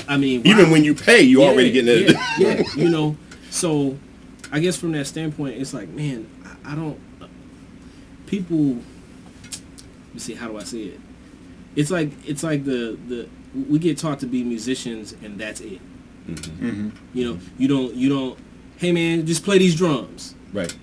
I mean, even when you pay, you're already getting it at a discount. Yeah. So I guess from that standpoint, it's like, man, I don't. People. Let me see. How do I say it? it's like the we get taught to be musicians and that's it. You know, you don't. Hey man, just play these drums. Right.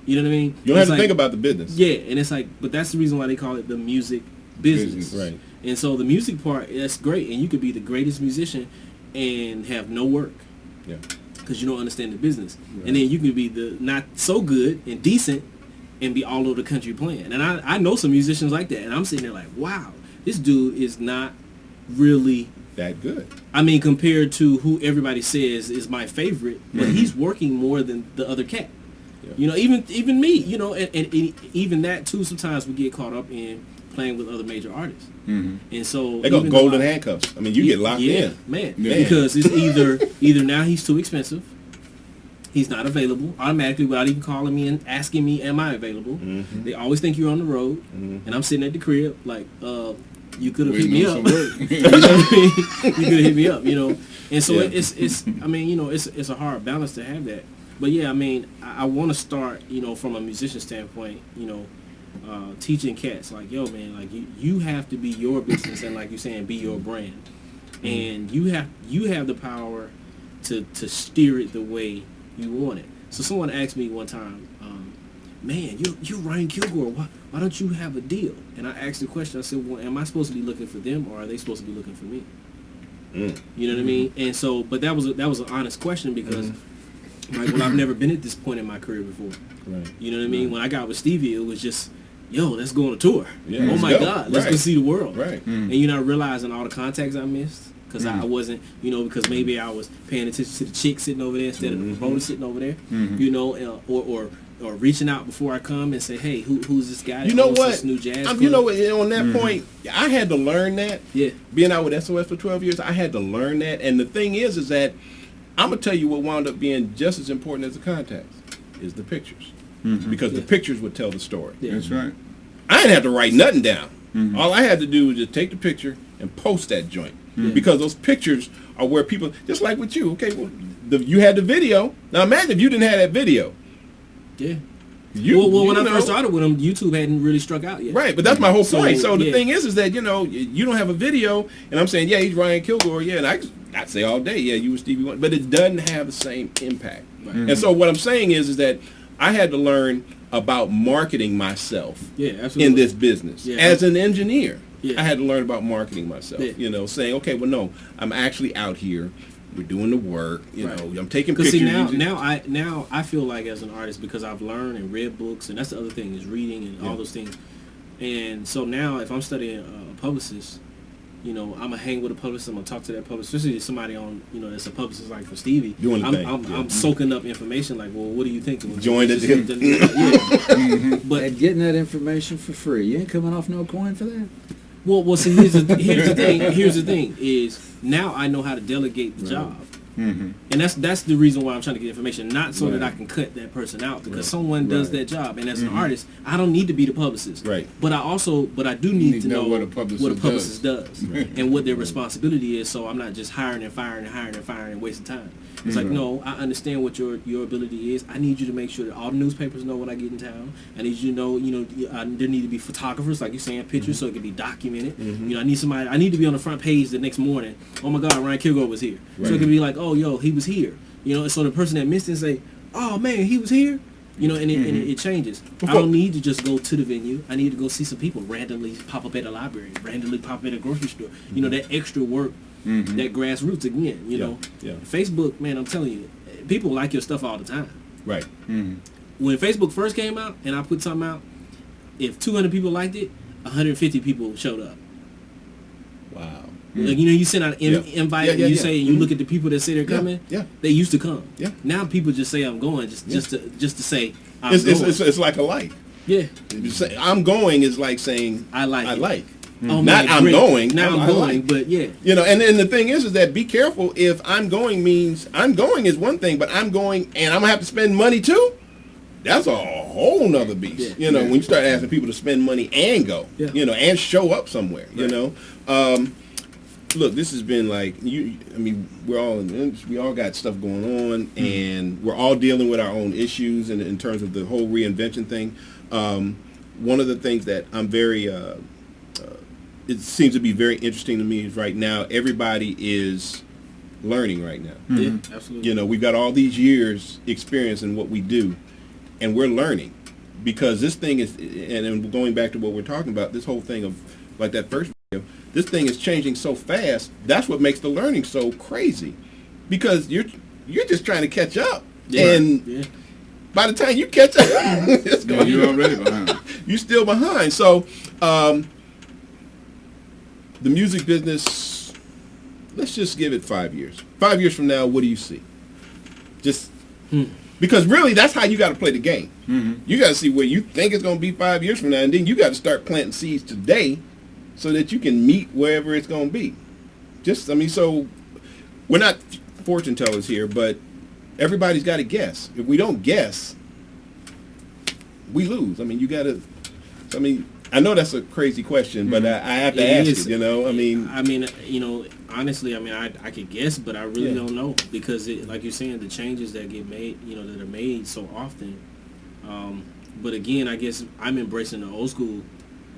You know what I mean? You don't have to think about the business. Yeah, and it's like, but that's the reason why they call it the music business. Right. And so the music part, that's great, and you could be the greatest musician and have no work. Yeah. Because you don't understand the business. Right. And then you can be the not so good and decent and be all over the country playing. And I know some musicians like that, and I'm sitting there like, wow, this dude is not really that good. I mean, compared to who everybody says is my favorite, but he's working more than the other cat. Yeah. You know, even me, you know, and even that too, sometimes we get caught up in playing with other major artists. And so they got golden handcuffs. I mean, you get locked in. Man. Because it's either now he's too expensive, he's not available automatically without even calling me and asking me, am I available? They always think you're on the road, and I'm sitting at the crib like, you could have hit me up. You know what I mean? You could have hit me up, you know. And so it's I mean, you know, it's a hard balance to have that. But yeah, I mean, I want to start, you know, from a musician standpoint, you know, teaching cats like, yo, man, like you have to be your business and like you're saying, be your brand, and you have the power to steer it the way you want it. So someone asked me one time, man, you're Ryan Kilgore. Why don't you have a deal? And I asked the question. I said, well, am I supposed to be looking for them or are they supposed to be looking for me? You know what I mean? And so, but that was an honest question because. Like, well, I've never been at this point in my career before. Right. You know what I mean? When I got with Stevie, it was just, yo, let's go on a tour. Yeah, oh my God, let's go see the world. Right. And you're not realizing all the contacts I missed because I wasn't, you know, because maybe I was paying attention to the chick sitting over there instead of the promoter sitting over there. You know, or reaching out before I come and say, hey, who's this guy? You know what? This new jazz you know what? On that point, I had to learn that. Yeah. Being out with SOS for 12 years, I had to learn that. And the thing is that I'm going to tell you what wound up being just as important as the contacts is the pictures. Because the pictures would tell the story. Yeah. That's right. I didn't have to write nothing down. All I had to do was just take the picture and post that joint. Because those pictures are where people, just like with you, okay, well, you had the video. Now imagine if you didn't have that video. Yeah. Well, when I first started with them, YouTube hadn't really struck out yet. Right, but that's my whole point. So the thing is that, you know, you don't have a video, and I'm saying, yeah, he's Ryan Kilgore, yeah, and I'd say all day, yeah, you were Stevie Wonder, but it doesn't have the same impact. Right. And so what I'm saying is that I had to learn about marketing myself in this business. As an engineer, I had to learn about marketing myself, you know, saying, okay, well, no, I'm actually out here. We're doing the work, you know. I'm taking pictures. See, now I feel like as an artist because I've learned and read books, and that's the other thing is reading and all those things. And so now, if I'm studying a publicist, you know, I'm gonna hang with a publicist. I'm gonna talk to that publicist, especially somebody on, you know, that's a publicist like for Stevie. I'm soaking up information. Like, well, what are you thinking? Join the But getting that information for free, you ain't coming off no coin for that. Well, see, here's the thing. Here's the thing is now I know how to delegate the job, and that's the reason why I'm trying to get information, not so that I can cut that person out because someone does that job, and as an artist, I don't need to be the publicist, but I do need to know what a publicist does and what their responsibility is, so I'm not just hiring and firing and wasting time. It's like, no, I understand what your ability is. I need you to make sure that all the newspapers know what I get in town. I need you to know, there need to be photographers, like you're saying, pictures, so it can be documented. You know, I need to be on the front page the next morning. Oh my God, Ryan Kilgore was here. So it can be like, oh, yo, he was here. You know, so the person that missed it say, oh man, he was here. You know, and it changes. I don't need to just go to the venue. I need to go see some people randomly pop up at a library, randomly pop up at a grocery store. You know, that extra work. That grassroots again, you know. Facebook, man, I'm telling you, people like your stuff all the time. Right. When Facebook first came out and I put something out, if 200 people liked it, 150 people showed up. Wow. Like, you know, you send out an invite and you say, and you look at the people that say they're coming. They used to come. Now people just say I'm going just to say I'm going. It's like a like. Yeah. Say, I'm going is like saying I like. Oh, not man, I'm going. Now I'm going, but yeah. You know, and the thing is that be careful. If I'm going means I'm going is one thing, but I'm going and I'm gonna have to spend money too. That's a whole nother beast. You know, when you start asking people to spend money and go, you know, and show up somewhere. You know, look, this has been like I mean, we all got stuff going on, and we're all dealing with our own issues, and in terms of the whole reinvention thing. One of the things that I'm very it seems to be very interesting to me is right now everybody is learning right now. Yeah, absolutely. You know, we've got all these years experience in what we do, and we're learning because this thing is, and going back to what we're talking about, this whole thing of like that first video, this thing is changing so fast. That's what makes the learning so crazy, because you're just trying to catch up, and by the time you catch up, you're already behind. You're still behind. So the music business, let's just give it 5 years. 5 years from now, what do you see? Just because really, that's how you got to play the game. You got to see where you think it's going to be 5 years from now, and then you got to start planting seeds today, so that you can meet wherever it's going to be. So we're not fortune tellers here, but everybody's got to guess. If we don't guess, we lose. I mean, you got to. I mean, I know that's a crazy question, but I have to ask it. You know, honestly, I could guess, but I really don't know, because like you're saying, the changes that get made, that are made so often. But again, I guess I'm embracing the old school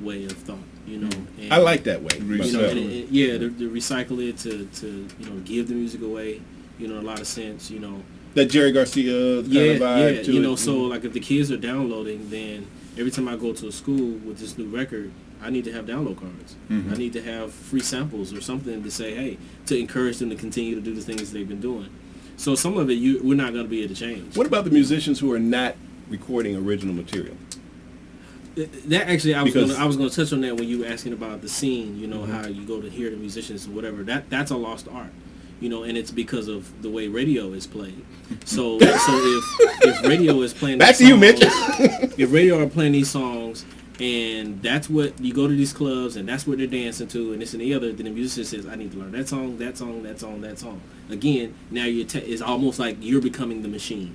way of thought. And, I like that way. to recycle it, to give the music away. A lot of sense. That Jerry Garcia kind of vibe to it. So like if the kids are downloading, then every time I go to a school with this new record, I need to have download cards. I need to have free samples or something to say, hey, to encourage them to continue to do the things they've been doing. So some of it we're not going to be able to change. What about the musicians who are not recording original material? That actually, I was going to touch on that when you were asking about the scene. How you go to hear the musicians or whatever. That's a lost art. And it's because of the way radio is played. So if radio is playing, back to you, Mitch. If radio are playing these songs, and that's what you go to these clubs, and that's what they're dancing to, and this and the other, then the musician says, "I need to learn that song, that song, that song, that song." Again, now it's almost like you're becoming the machine.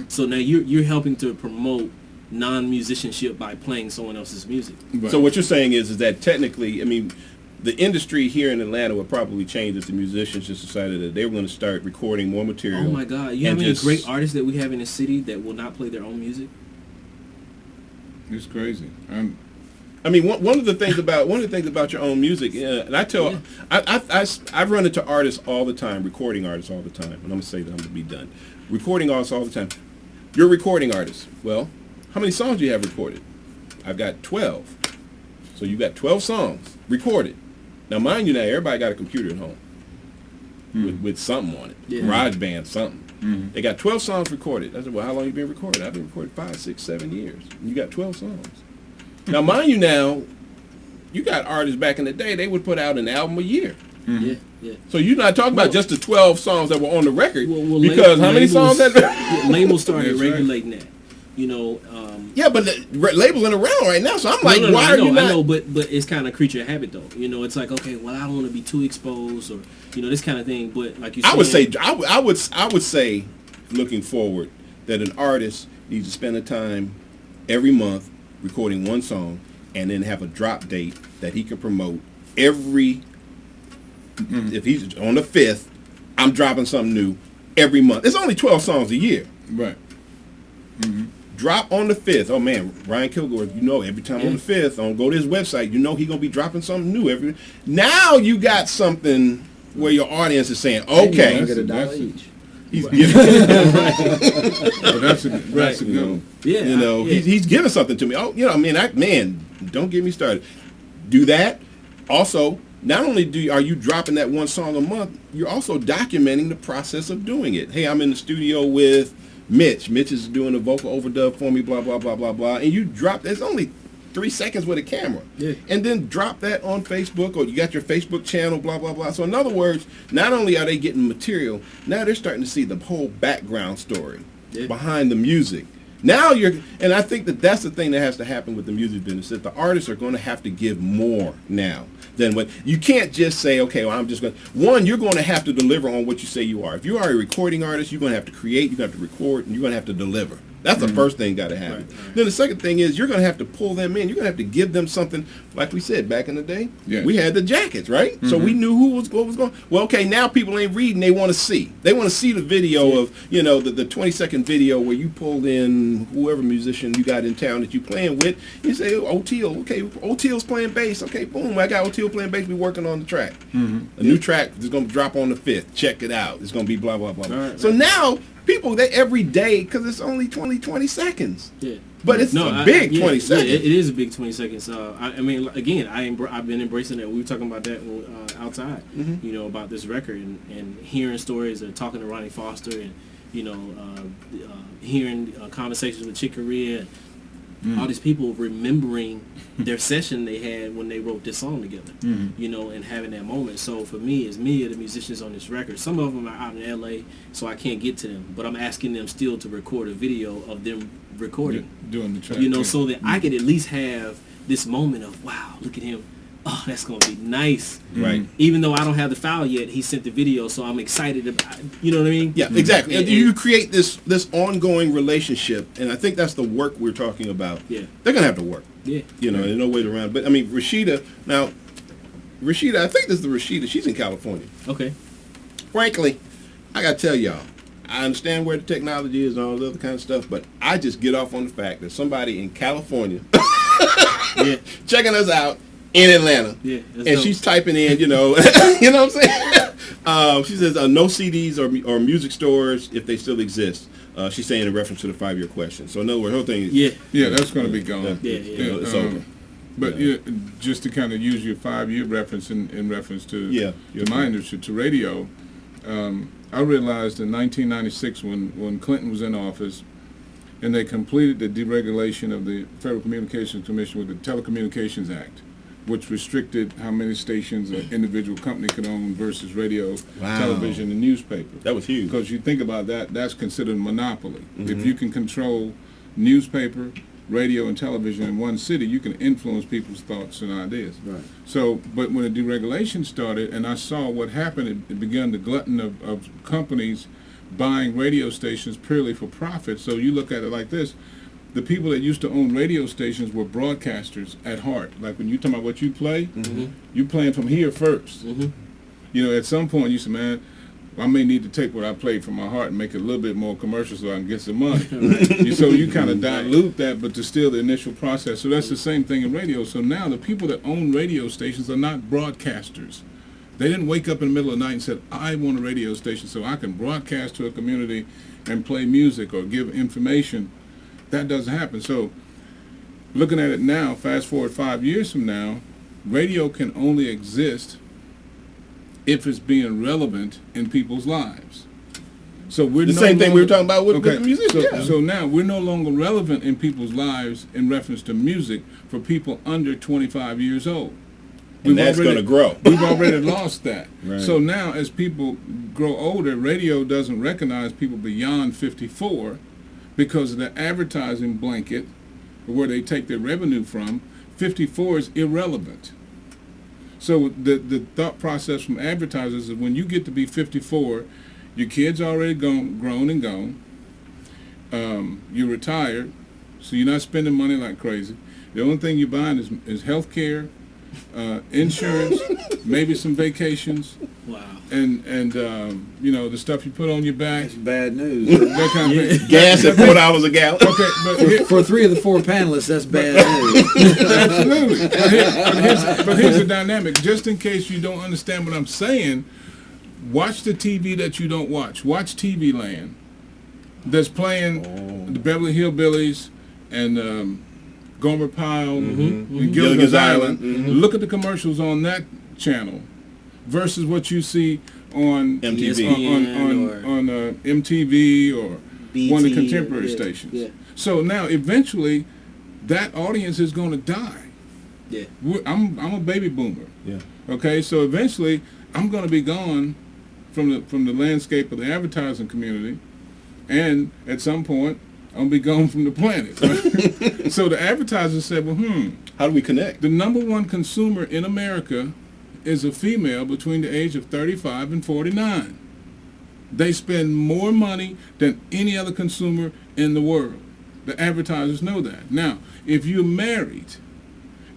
So now you're helping to promote non-musicianship by playing someone else's music. Right. So what you're saying is that technically, the industry here in Atlanta would probably change if the musicians just decided that they were going to start recording more material. Oh my God! You know how many great artists that we have in the city that will not play their own music? It's crazy. One of the things about your own music, and I tell, I run into artists all the time, recording artists all the time, and I'm gonna say that I'm gonna be done. Recording artists all the time. You're a recording artist. Well, how many songs do you have recorded? I've got 12. So you got 12 songs recorded. Now, mind you, everybody got a computer at home with something on it, Garage Band, something. They got 12 songs recorded. I said, well, how long you been recording? I've been recording 5, 6, 7 years. And you got 12 songs. Now, mind you, you got artists back in the day, they would put out an album a year. So you're not talking about just the 12 songs that were on the record, because how many songs that labels started regulating that. But the labels ain't around right now, so I'm like, why are you not? I know, but it's kind of creature habit, though. It's like, okay, well, I don't want to be too exposed, or this kind of thing. But like you said, I would say, looking forward, that an artist needs to spend the time every month recording one song, and then have a drop date that he can promote every. If he's on the 5th, I'm dropping something new every month. It's only 12 songs a year. Right. Drop on the 5th. Oh man, Ryan Kilgore, every time on the 5th, go to his website, he's gonna be dropping something new every. Now you got something where your audience is saying, okay, get $1 each. He's giving. That's a good one. Yeah, he's giving something to me. Oh, don't get me started. Do that. Also, not only are you dropping that one song a month, you're also documenting the process of doing it. Hey, I'm in the studio with Mitch. Mitch is doing a vocal overdub for me, blah, blah, blah, blah, blah. And you drop, there's only 3 seconds with a camera. And then drop that on Facebook, or you got your Facebook channel, blah, blah, blah. So in other words, not only are they getting material, now they're starting to see the whole background story behind the music. Now and I think that's the thing that has to happen with the music business, that the artists are going to have to give more now than what, you can't just say, okay, well, I'm just going to, you're going to have to deliver on what you say you are. If you are a recording artist, you're going to have to create, you're going to have to record, and you're going to have to deliver. That's the first thing got to happen. Then the second thing is you're going to have to pull them in. You're going to have to give them something, like we said back in the day. Yeah. We had the jackets, right? So we knew what was going. Well, okay, now people ain't reading. They want to see. They want to see the video of the 20-second video where you pulled in whoever musician you got in town that you playing with. You say, O'Teal, okay, O'Teal's playing bass. Okay, boom, I got O'Teal playing bass. We working on the track. A new track is going to drop on the 5th. Check it out. It's going to be blah blah blah. So now people, they every day, because it's only 20 seconds. Yeah. But it's a big 20 seconds. Yeah, it is a big 20 seconds. I mean, again, I've been embracing that. We were talking about that outside, about this record and hearing stories and talking to Ronnie Foster and, hearing conversations with Chick Corea and all these people remembering their session they had when they wrote this song together, and having that moment. So for me, it's many of the musicians on this record. Some of them are out in L.A., so I can't get to them, but I'm asking them still to record a video of them recording. Doing the track. So that I could at least have this moment of, wow, look at him. Oh, that's going to be nice. Right. Even though I don't have the file yet, he sent the video, so I'm excited about it. You know what I mean? Yeah, exactly. And you create this ongoing relationship, and I think that's the work we're talking about. Yeah. They're going to have to work. Yeah. There's no way around. But, I mean, Rashida, I think this is the Rashida. She's in California. Okay. Frankly, I got to tell y'all, I understand where the technology is and all the other kind of stuff, but I just get off on the fact that somebody in California checking us out in Atlanta, and she's typing in, you know what I'm saying? She says no CDs or music stores if they still exist. She's saying in reference to the 5-year question. So in other words, her thing is that's going to be gone. It's over. But just to kind of use your 5-year reference in reference to my industry, to radio, I realized in 1996 when Clinton was in office and they completed the deregulation of the Federal Communications Commission with the Telecommunications Act, which restricted how many stations an individual company could own versus radio, television, and newspaper. That was huge. Because you think about that, that's considered a monopoly. If you can control newspaper, radio, and television in one city, you can influence people's thoughts and ideas. Right. So, but when the deregulation started, and I saw what happened, it began the glutton of companies buying radio stations purely for profit. So you look at it like this. The people that used to own radio stations were broadcasters at heart. Like when you talk about what you play, you playing from here first. You know, at some point you say, man, I may need to take what I played from my heart and make it a little bit more commercial so I can get some money. So you kind of dilute that, but to still the initial process. So that's the same thing in radio. So now the people that own radio stations are not broadcasters. They didn't wake up in the middle of the night and said, I want a radio station so I can broadcast to a community and play music or give information. That doesn't happen. So looking at it now, fast forward 5 years from now, radio can only exist if it's being relevant in people's lives. So we're the same thing we were talking about with the musicians. So now we're no longer relevant in people's lives in reference to music for people under 25 years old. And that's going to grow. We've already lost that. Right. So now as people grow older, radio doesn't recognize people beyond 54 because of the advertising blanket where they take their revenue from. 54 is irrelevant. So the thought process from advertisers is when you get to be 54, your kid's already grown and gone. You're retired, so you're not spending money like crazy. The only thing you're buying is health care, insurance, maybe some vacations. Wow. And you know, the stuff you put on your back. That's bad news. That kind of thing. Gas at $4 a gallon. Okay, but for 3 of the 4 panelists, that's bad news. Absolutely. But here's the dynamic. Just in case you don't understand what I'm saying, watch the TV that you don't watch. Watch TV Land. That's playing the Beverly Hillbillies and Gomer Pyle and Gilligan's Island. Look at the commercials on that channel versus what you see on MTV, on MTV or BT, one of the contemporary stations. Yeah. So now eventually that audience is going to die. Yeah. I'm a baby boomer. Yeah. Okay, so eventually I'm going to be gone from the landscape of the advertising community, and at some point I'll be gone from the planet. Right? So the advertisers said, well, how do we connect? The number one consumer in America is a female between the age of 35 and 49. They spend more money than any other consumer in the world. The advertisers know that. Now, if you're married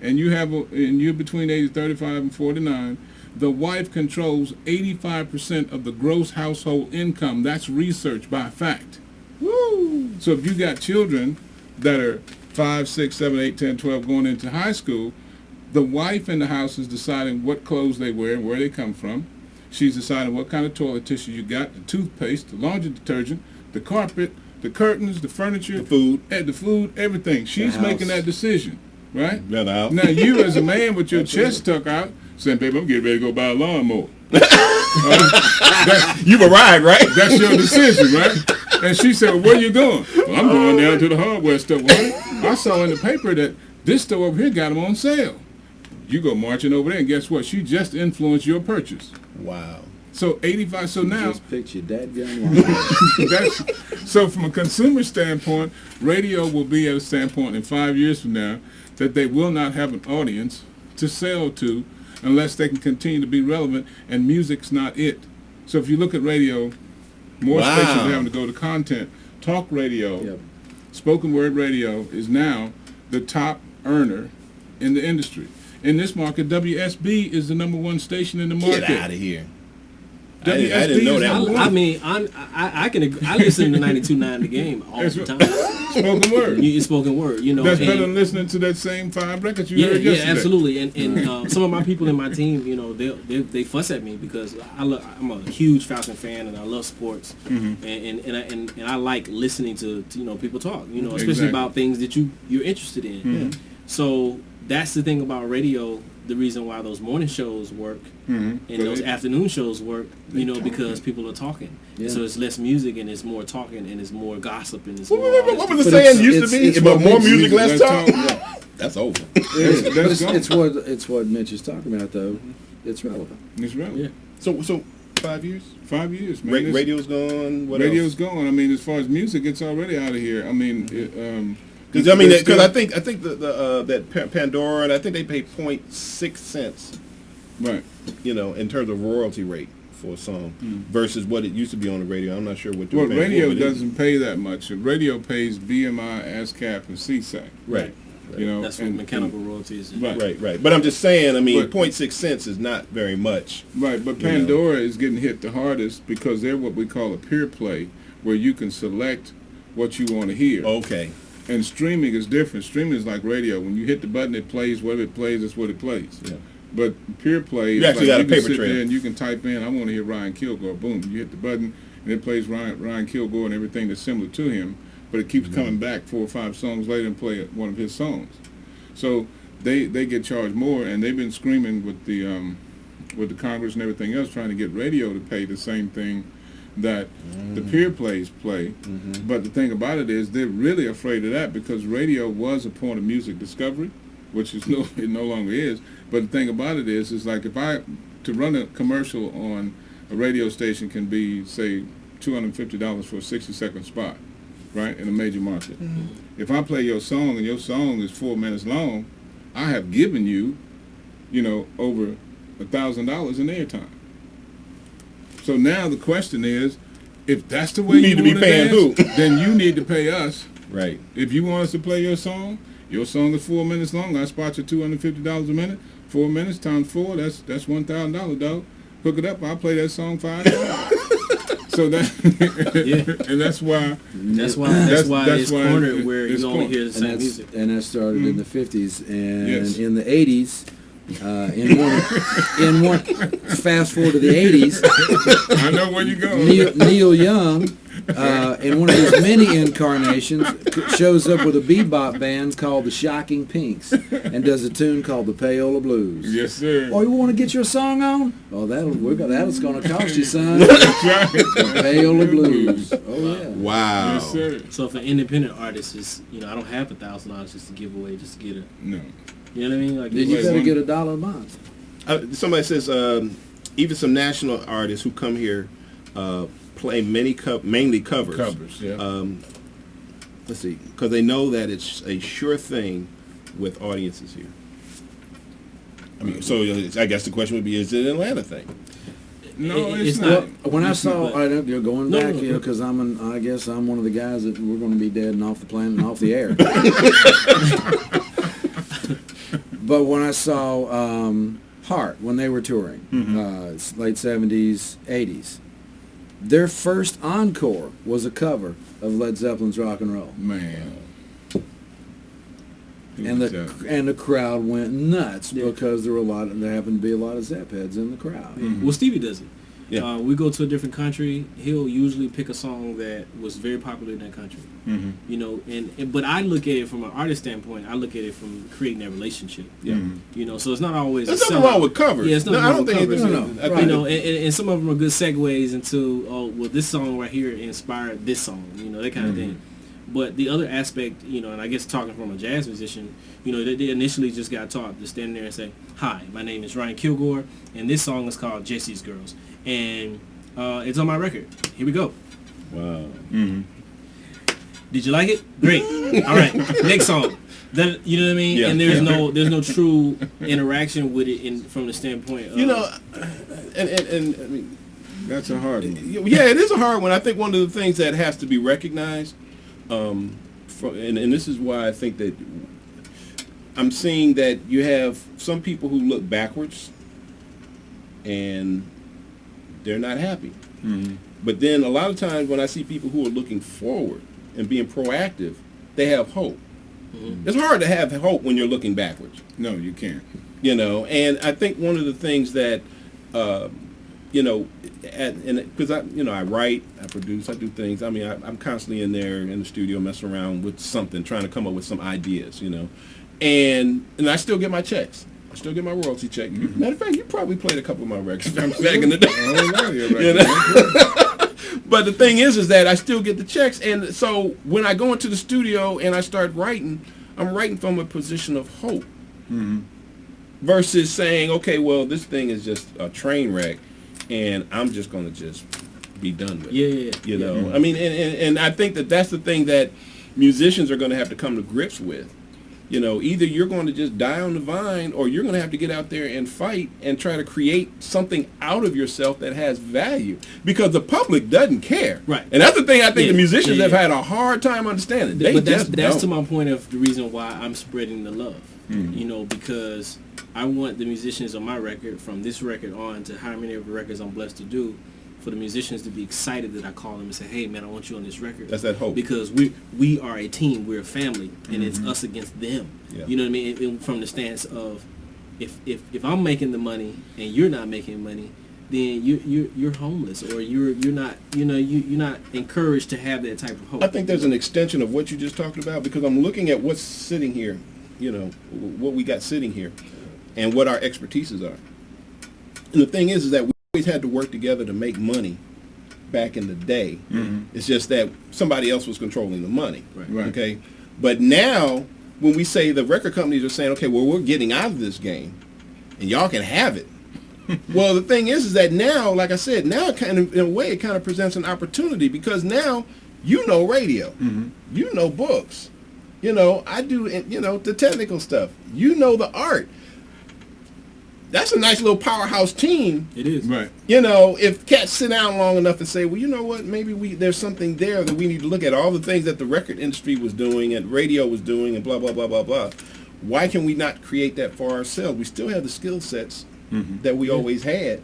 and you're between ages 35 and 49, the wife controls 85% of the gross household income. That's research by fact. Woo! So if you got children that are 5, 6, 7, 8, 10, 12 going into high school, the wife in the house is deciding what clothes they wear and where they come from. She's deciding what kind of toilet tissue you got, the toothpaste, the laundry detergent, the carpet, the curtains, the furniture, the food, everything. She's making that decision, right? Now you as a man with your chest tucked out saying, baby, I'm getting ready to go buy a lawnmower. You were right, right? That's your decision, right? And she said, well, where you going? Well, I'm going down to the hardware store. Well, I saw in the paper that this store over here got them on sale. You go marching over there, and guess what? She just influenced your purchase. Wow. So 85. So now, just picked your dadgum line. So from a consumer standpoint, radio will be at a standpoint in 5 years from now that they will not have an audience to sell to unless they can continue to be relevant, and music's not it. So if you look at radio, more stations are having to go to content. Talk radio, spoken word radio is now the top earner in the industry. In this market, WSB is the #1 station in the market. Get out of here. I didn't know that. I mean, I can agree. I listen to 92.9 The Game all the time. Spoken word. It's spoken word. You know, that's better than listening to that same 5 records you heard yesterday. Yeah, absolutely. And some of my people in my team, you know, they fuss at me because I'm a huge Falcon fan and I love sports, and I like listening to people talk. You know, especially about things that you're interested in. So that's the thing about radio. The reason why those morning shows work and those afternoon shows work, because people are talking. Yeah. So it's less music and it's more talking and it's more gossip and it's more. What was the saying used to be? But more music, less talk. That's over. It's what Mitch is talking about, though. It's relevant. It's relevant. Yeah. So 5 years? 5 years, man. Radio's gone. What radio's else? gone. I mean, as far as music, it's already out of here. I mean, because I think that Pandora, and I think they pay 0.6 cents, right? In terms of royalty rate for a song versus what it used to be on the radio. I'm not sure what. Well, radio doesn't pay that much. Radio pays BMI, ASCAP, and CSAC. Right. That's what mechanical royalties is. Right. But I'm just saying, 0.6 cents is not very much. Right, but Pandora is getting hit the hardest because they're what we call a peer play, where you can select what you want to hear. Okay. And streaming is different. Streaming is like radio. When you hit the button, it plays. Whatever it plays, that's what it plays. Yeah. But peer play, you actually got a paper trail. There and you can type in, I want to hear Ryan Kilgore. Boom, you hit the button, and it plays Ryan Kilgore and everything that's similar to him. But it keeps coming back 4 or 5 songs later and play one of his songs. So they get charged more, and they've been screaming with the Congress and everything else, trying to get radio to pay the same thing that the peer plays play. But the thing about it is they're really afraid of that because radio was a point of music discovery, which is it no longer is. But the thing about it is like to run a commercial on a radio station can be, say, $250 for a 60-second spot, right, in a major market. If I play your song and your song is 4 minutes long, I have given you, over $1,000 in airtime. So now the question is, if that's the way you need to be paying who, then you need to pay us. Right. If you want us to play your song is 4 minutes long. I spot you $250 a minute. 4 minutes times 4, that's $1,000, dog. Hook it up. I'll play that song 5 times. So that, and that's why it's cornered where you only hear the same music. And that started in the 50s, and in the 80s. In one fast forward to the 80s, I know where you go. Neil Young, in one of his many incarnations, shows up with a bebop band called the Shocking Pinks and does a tune called the Payola Blues. Yes, sir. Oh, you want to get your song on? Oh, that's going to cost you, son. The Payola Blues. Oh yeah. Wow. Yes, sir. So for independent artists, I don't have $1,000 just to give away just to get it. No. You know what I mean? Like you better get $1 a month. Somebody says even some national artists who come here play mainly covers. Covers, yeah. Let's see, because they know that it's a sure thing with audiences here. I mean, so I guess the question would be: is it an Atlanta thing? No, it's not. When I saw, going No, back, no, you know, because I guess I'm one of the guys that we're going to be dead and off the planet and off the air. But when I saw Heart, when they were touring, late 70s, 80s, their first encore was a cover of Led Zeppelin's Rock and Roll. Man. And the crowd went nuts because there happened to be a lot of Zepp heads in the crowd. Well, Stevie does it. Yeah. We go to a different country, he'll usually pick a song that was very popular in that country. You know, but I look at it from an artist standpoint. I look at it from creating that relationship. Yeah. You know, so it's not always. There's nothing wrong with covers. Yeah, it's nothing wrong with covers. No. You know, and some of them are good segues into, oh, well, this song right here inspired this song. You know, that kind of thing. But the other aspect, you know, and I guess talking from a jazz musician, you know, they initially just got taught to stand there and say, "Hi, my name is Ryan Kilgore, and this song is called Jesse's Girls, and it's on my record. Here we go." Wow. Did you like it? Great. All right, next song. Then, you know what I mean? Yeah. And there's no true interaction with it from the standpoint of, You know, and I mean, that's a hard one. Yeah, it is a hard one. I think one of the things that has to be recognized, and this is why I think that I'm seeing that you have some people who look backwards and they're not happy. But then a lot of times when I see people who are looking forward and being proactive, they have hope. It's hard to have hope when you're looking backwards. No, you can't. You know, and I think one of the things that, you know, because I write, I produce, I do things. I mean, I'm constantly in there in the studio messing around with something, trying to come up with some ideas, you know, and I still get my checks. I still get my royalty check. Matter of fact, you probably played a couple of my records back in the day. You know? But the thing is that I still get the checks, and so when I go into the studio and I start writing, I'm writing from a position of hope, versus saying, okay, well, this thing is just a train wreck, and I'm just going to just be done with it. You know, I mean, and I think that that's the thing that musicians are going to have to come to grips with. You know, either you're going to just die on the vine, or you're going to have to get out there and fight and try to create something out of yourself that has value, because the public doesn't care. Right. And that's the thing I think the musicians have had a hard time understanding. They but just that's don't. to my point of the reason why I'm spreading the love. You know, because I want the musicians on my record, from this record on to how many of the records I'm blessed to do, for the musicians to be excited that I call them and say, "Hey, man, I want you on this record." That's that hope. Because we are a team, we're a family, and it's us against them. Yeah. You know what I mean? And from the stance of, if I'm making the money and you're not making money, then you're homeless, or you're not, you know, you're not encouraged to have that type of hope. I think there's an extension of what you just talked about, because I'm looking at what's sitting here, you know, what we got sitting here, and what our expertises are. And the thing is that we always had to work together to make money back in the day. It's just that somebody else was controlling the money. Right. Okay. But now, when we say the record companies are saying, okay, well, we're getting out of this game, and y'all can have it. Well, the thing is that now, like I said, now it kind of, in a way, it kind of presents an opportunity, because now you know radio, you know books, you know, I do, you know, the technical stuff, you know the art. That's a nice little powerhouse team. It is. Right. You know, if cats sit down long enough and say, well, you know what, maybe there's something there that we need to look at, all the things that the record industry was doing and radio was doing and blah, blah, blah, blah, blah. Why can we not create that for ourselves? We still have the skill sets that we always had,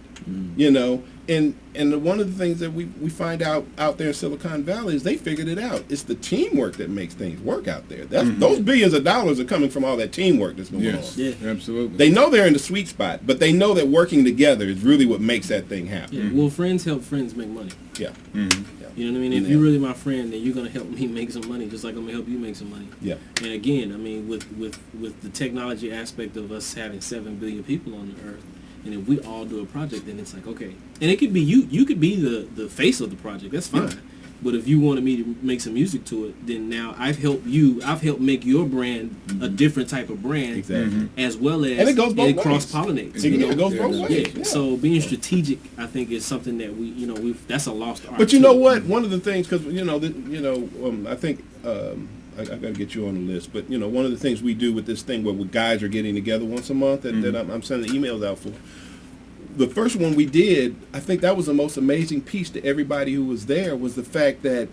you know, and one of the things that we find out there in Silicon Valley is they figured it out. It's the teamwork that makes things work out there. Those billions of dollars are coming from all that teamwork that's going on. Yeah, absolutely. They know they're in the sweet spot, but they know that working together is really what makes that thing happen. Yeah. Well, friends help friends make money. Yeah. You know what I mean? If you're really my friend, then you're gonna help me make some money, just like I'm gonna help you make some money. Yeah. And again, I mean, with the technology aspect of us having 7 billion people on the earth, and if we all do a project, then it's like, okay, and it could be you could be the face of the project. That's fine. Yeah. But if you wanted me to make some music to it, then now I've helped make your brand a different type of brand, as well as, and it goes both ways. Cross-pollinates. It goes both ways. Yeah. So being strategic, I think, is something that that's a lost art. But you know what? One of the things, because I think I got to get you on the list. But you know, one of the things we do with this thing, where guys are getting together once a month, that I'm sending emails out for. the first one we did, I think that was the most amazing piece to everybody who was there, was the fact that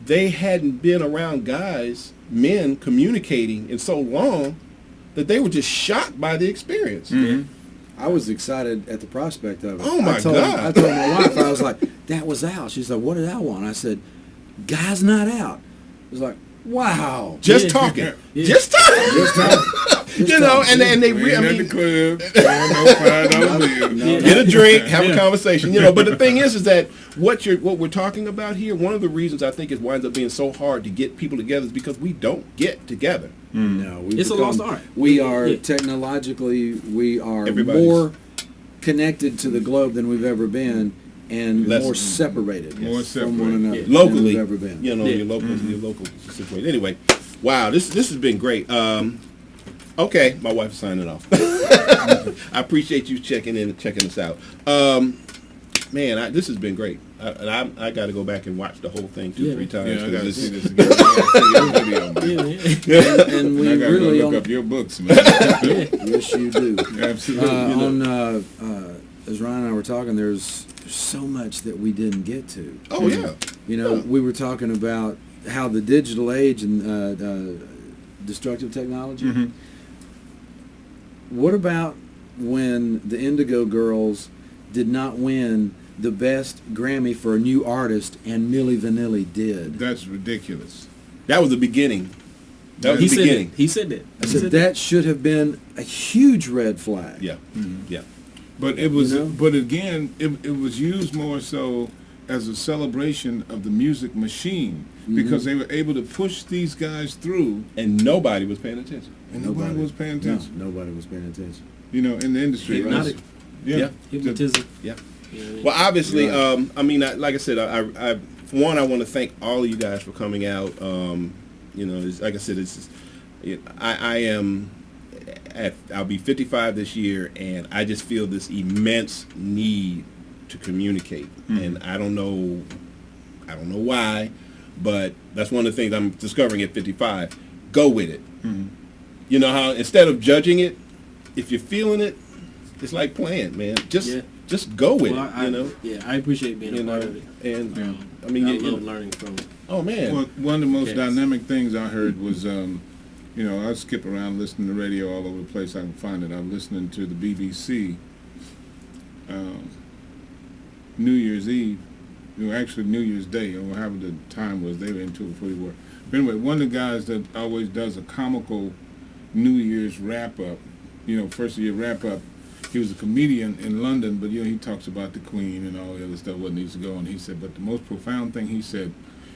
they hadn't been around men communicating in so long that they were just shocked by the experience. Mm-hmm. I was excited at the prospect of it. Oh my God. I told my wife, I was like, that was Al. She's like, what did Al want? I said, Guy's Not Out. It was like, wow. Just talking. Just talking. Just talking. You know, and they the club, get a drink, have a conversation. You know, but the thing is that what we're talking about here, one of the reasons I think it winds up being so hard to get people together is because we don't get together. No, it's a lost art. We are technologically, we are more connected to the globe than we've ever been, and more separated from one another locally than we've ever been. You know, your local situation. Anyway, wow, this has been great. Okay, my wife is signing off. I appreciate you checking in and checking us out. Man, this has been great. I got to go back and watch the whole thing 2-3 times. Yeah, I got to see this again. I got to see your video, man. And we I got to really go look up your books, man. Yes, you do. Absolutely. As Ryan and I were talking, there's so much that we didn't get to. Oh, yeah. You know, we were talking about how the digital age and destructive technology. Mm-hmm. What about when the Indigo Girls did not win the best Grammy for a new artist and Milli Vanilli did? That's ridiculous. That was the beginning. That was the beginning. He said that. I said that should have been a huge red flag. Yeah. Mm-hmm. Yeah. But it was. But again, it was used more so as a celebration of the music machine, because they were able to push these guys through, and nobody was paying attention. And nobody was paying attention. No, nobody was paying attention. You know, in the industry. Hypnotic. Yeah. Hypnotism. Yeah. Well, obviously, I mean, like I said, I for one, I want to thank all of you guys for coming out. You know, like I said, I am. I'll be 55 this year, and I just feel this immense need to communicate, and I don't know why, but that's one of the things I'm discovering at 55. Go with it. You know how instead of judging it, if you're feeling it, it's like playing, man. Just go with it. You know. Yeah, I appreciate being a part of it. And I mean, I love learning from it. Oh man. Well, one of the most dynamic things I heard was, you know, I skip around listening to radio all over the place I can find it. I'm listening to the BBC. New Year's Eve, actually New Year's Day, or however the time was, they were into it before they were. But anyway, one of the guys that always does a comical New Year's wrap-up, you know, first of year wrap-up, he was a comedian in London, but, you know, he talks about the Queen and all the other stuff, what needs to go, and he said, but the most profound thing he said,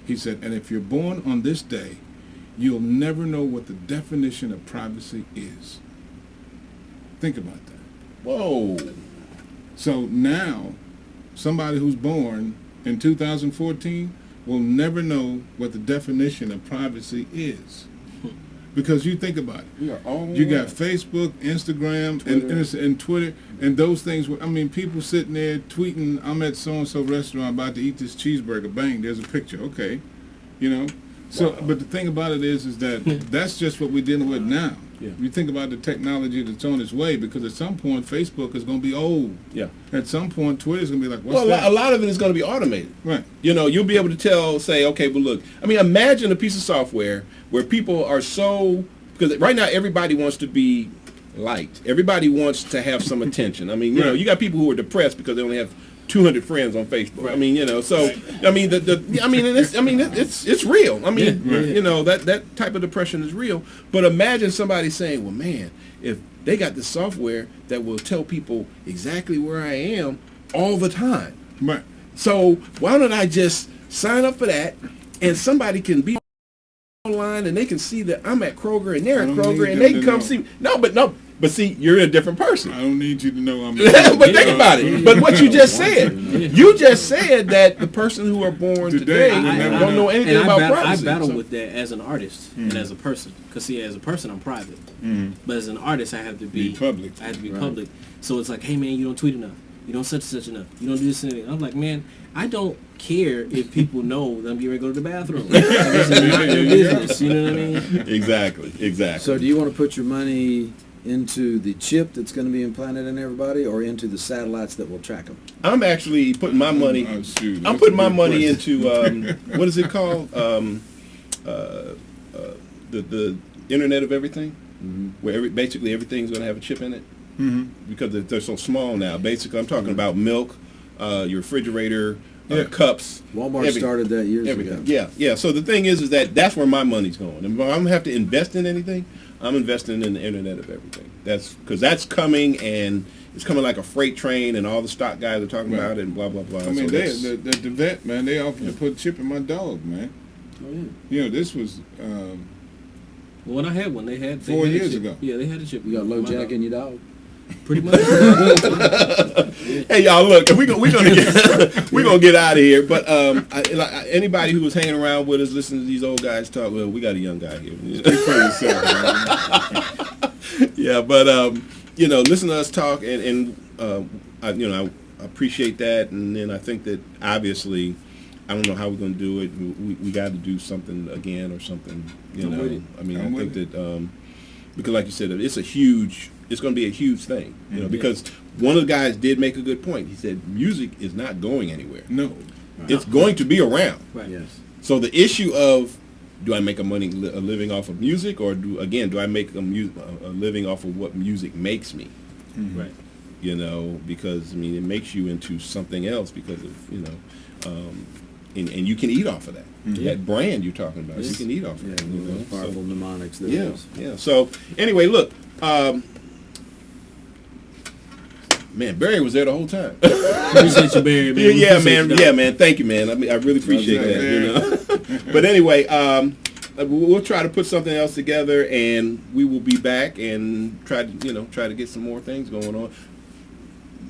and if you're born on this day, you'll never know what the definition of privacy is. Think about that. Whoa. So now, somebody who's born in 2014 will never know what the definition of privacy is. Because you think about it. You got Facebook, Instagram, and Twitter, and those things. I mean, people sitting there tweeting, I'm at so-and-so restaurant about to eat this cheeseburger. Bang, there's a picture. Okay. You know? So, but the thing about it is that that's just what we're dealing with now. Yeah. You think about the technology that's on its way, because at some point Facebook is going to be old. Yeah. At some point Twitter is going to be like, what's that? A lot of it is going to be automated. Right. You know, you'll be able to say, okay, but look, I mean, imagine a piece of software where people are so, because right now everybody wants to be liked. Everybody wants to have some attention. I mean, you know, you got people who are depressed because they only have 200 friends on Facebook. Right. I mean, you know, so I mean, it's real. I mean, you know, that type of depression is real. But imagine somebody saying, well, man, if they got this software that will tell people exactly where I am all the time. Right. So why don't I just sign up for that, and somebody can be online and they can see that I'm at Kroger and they're at Kroger and they can come see me. But see, you're a different person. I don't need you to know I'm But think about it. But what you just said, that the person who are born today don't know anything about privacy. I battle with that as an artist and as a person. Because see, as a person, I'm private. But as an artist, I have to be public. I have to be public. So it's like, hey man, you don't tweet enough. You don't such and such enough. You don't do this and that. I'm like, man, I don't care if people know that I'm getting ready to go to the bathroom. This is not their business. You know what I mean? Exactly. So do you want to put your money into the chip that's going to be implanted in everybody, or into the satellites that will track them? I'm actually putting my money. I'm putting my money into what is it called? The Internet of Everything, where basically everything's going to have a chip in it, because they're so small now. Basically, I'm talking about milk, your refrigerator, cups. Walmart started that years ago. Yeah. So the thing is that that's where my money's going. And if I'm gonna have to invest in anything, I'm investing in the Internet of Everything. That's because that's coming, and it's coming like a freight train, and all the stock guys are talking about it, and blah blah blah. I mean, so the vet, man, they offered to put a chip in my dog, man. Oh, yeah. You know, this was when I had one, they had 4 years ago. Yeah, they had a chip. You got low jack in your dog. Pretty much. Hey y'all, look, we're gonna get out of here. But anybody who was hanging around with us, listening to these old guys talk, well, we got a young guy here. Speak for yourself, man. Yeah, but listen to us talk, and I appreciate that. And then I think that obviously, I don't know how we're gonna do it. We got to do something again or something. I mean, I think that because, like you said, it's going to be a huge thing, because one of the guys did make a good point. He said music is not going anywhere. No. It's going to be around. Right. Yes. So the issue of, do I make a living off of music, or do I make a living off of what music makes me? Mm-hmm. Right. Because, I mean, it makes you into something else because of, and you can eat off of that. Mm-hmm. That brand you're talking about, you can eat off of that. Those powerful mnemonics there. Yeah. So anyway, look, man, Barry was there the whole time. Appreciate you, Barry. Man. Yeah, man. Thank you, man. I mean, I really appreciate that. But anyway, we'll try to put something else together, and we will be back and try to get some more things going on.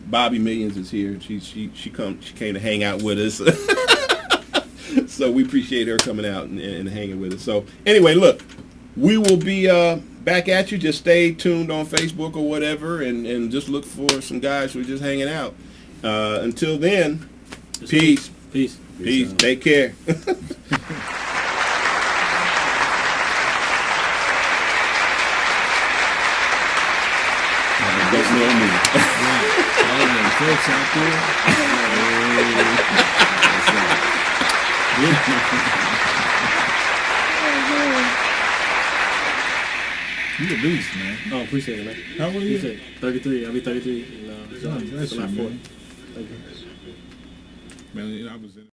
Bobby Millions is here. She came to hang out with us. So we appreciate her coming out and hanging with us. So anyway, look, we will be back at you. Just stay tuned on Facebook or whatever, and just look for some guys who are just hanging out. Until then, peace. Take care. You a beast, man. Oh, appreciate it, man. How old are you? 33. I'll be 33 in July 4th. Bless you, man. Thank you. Man, I was in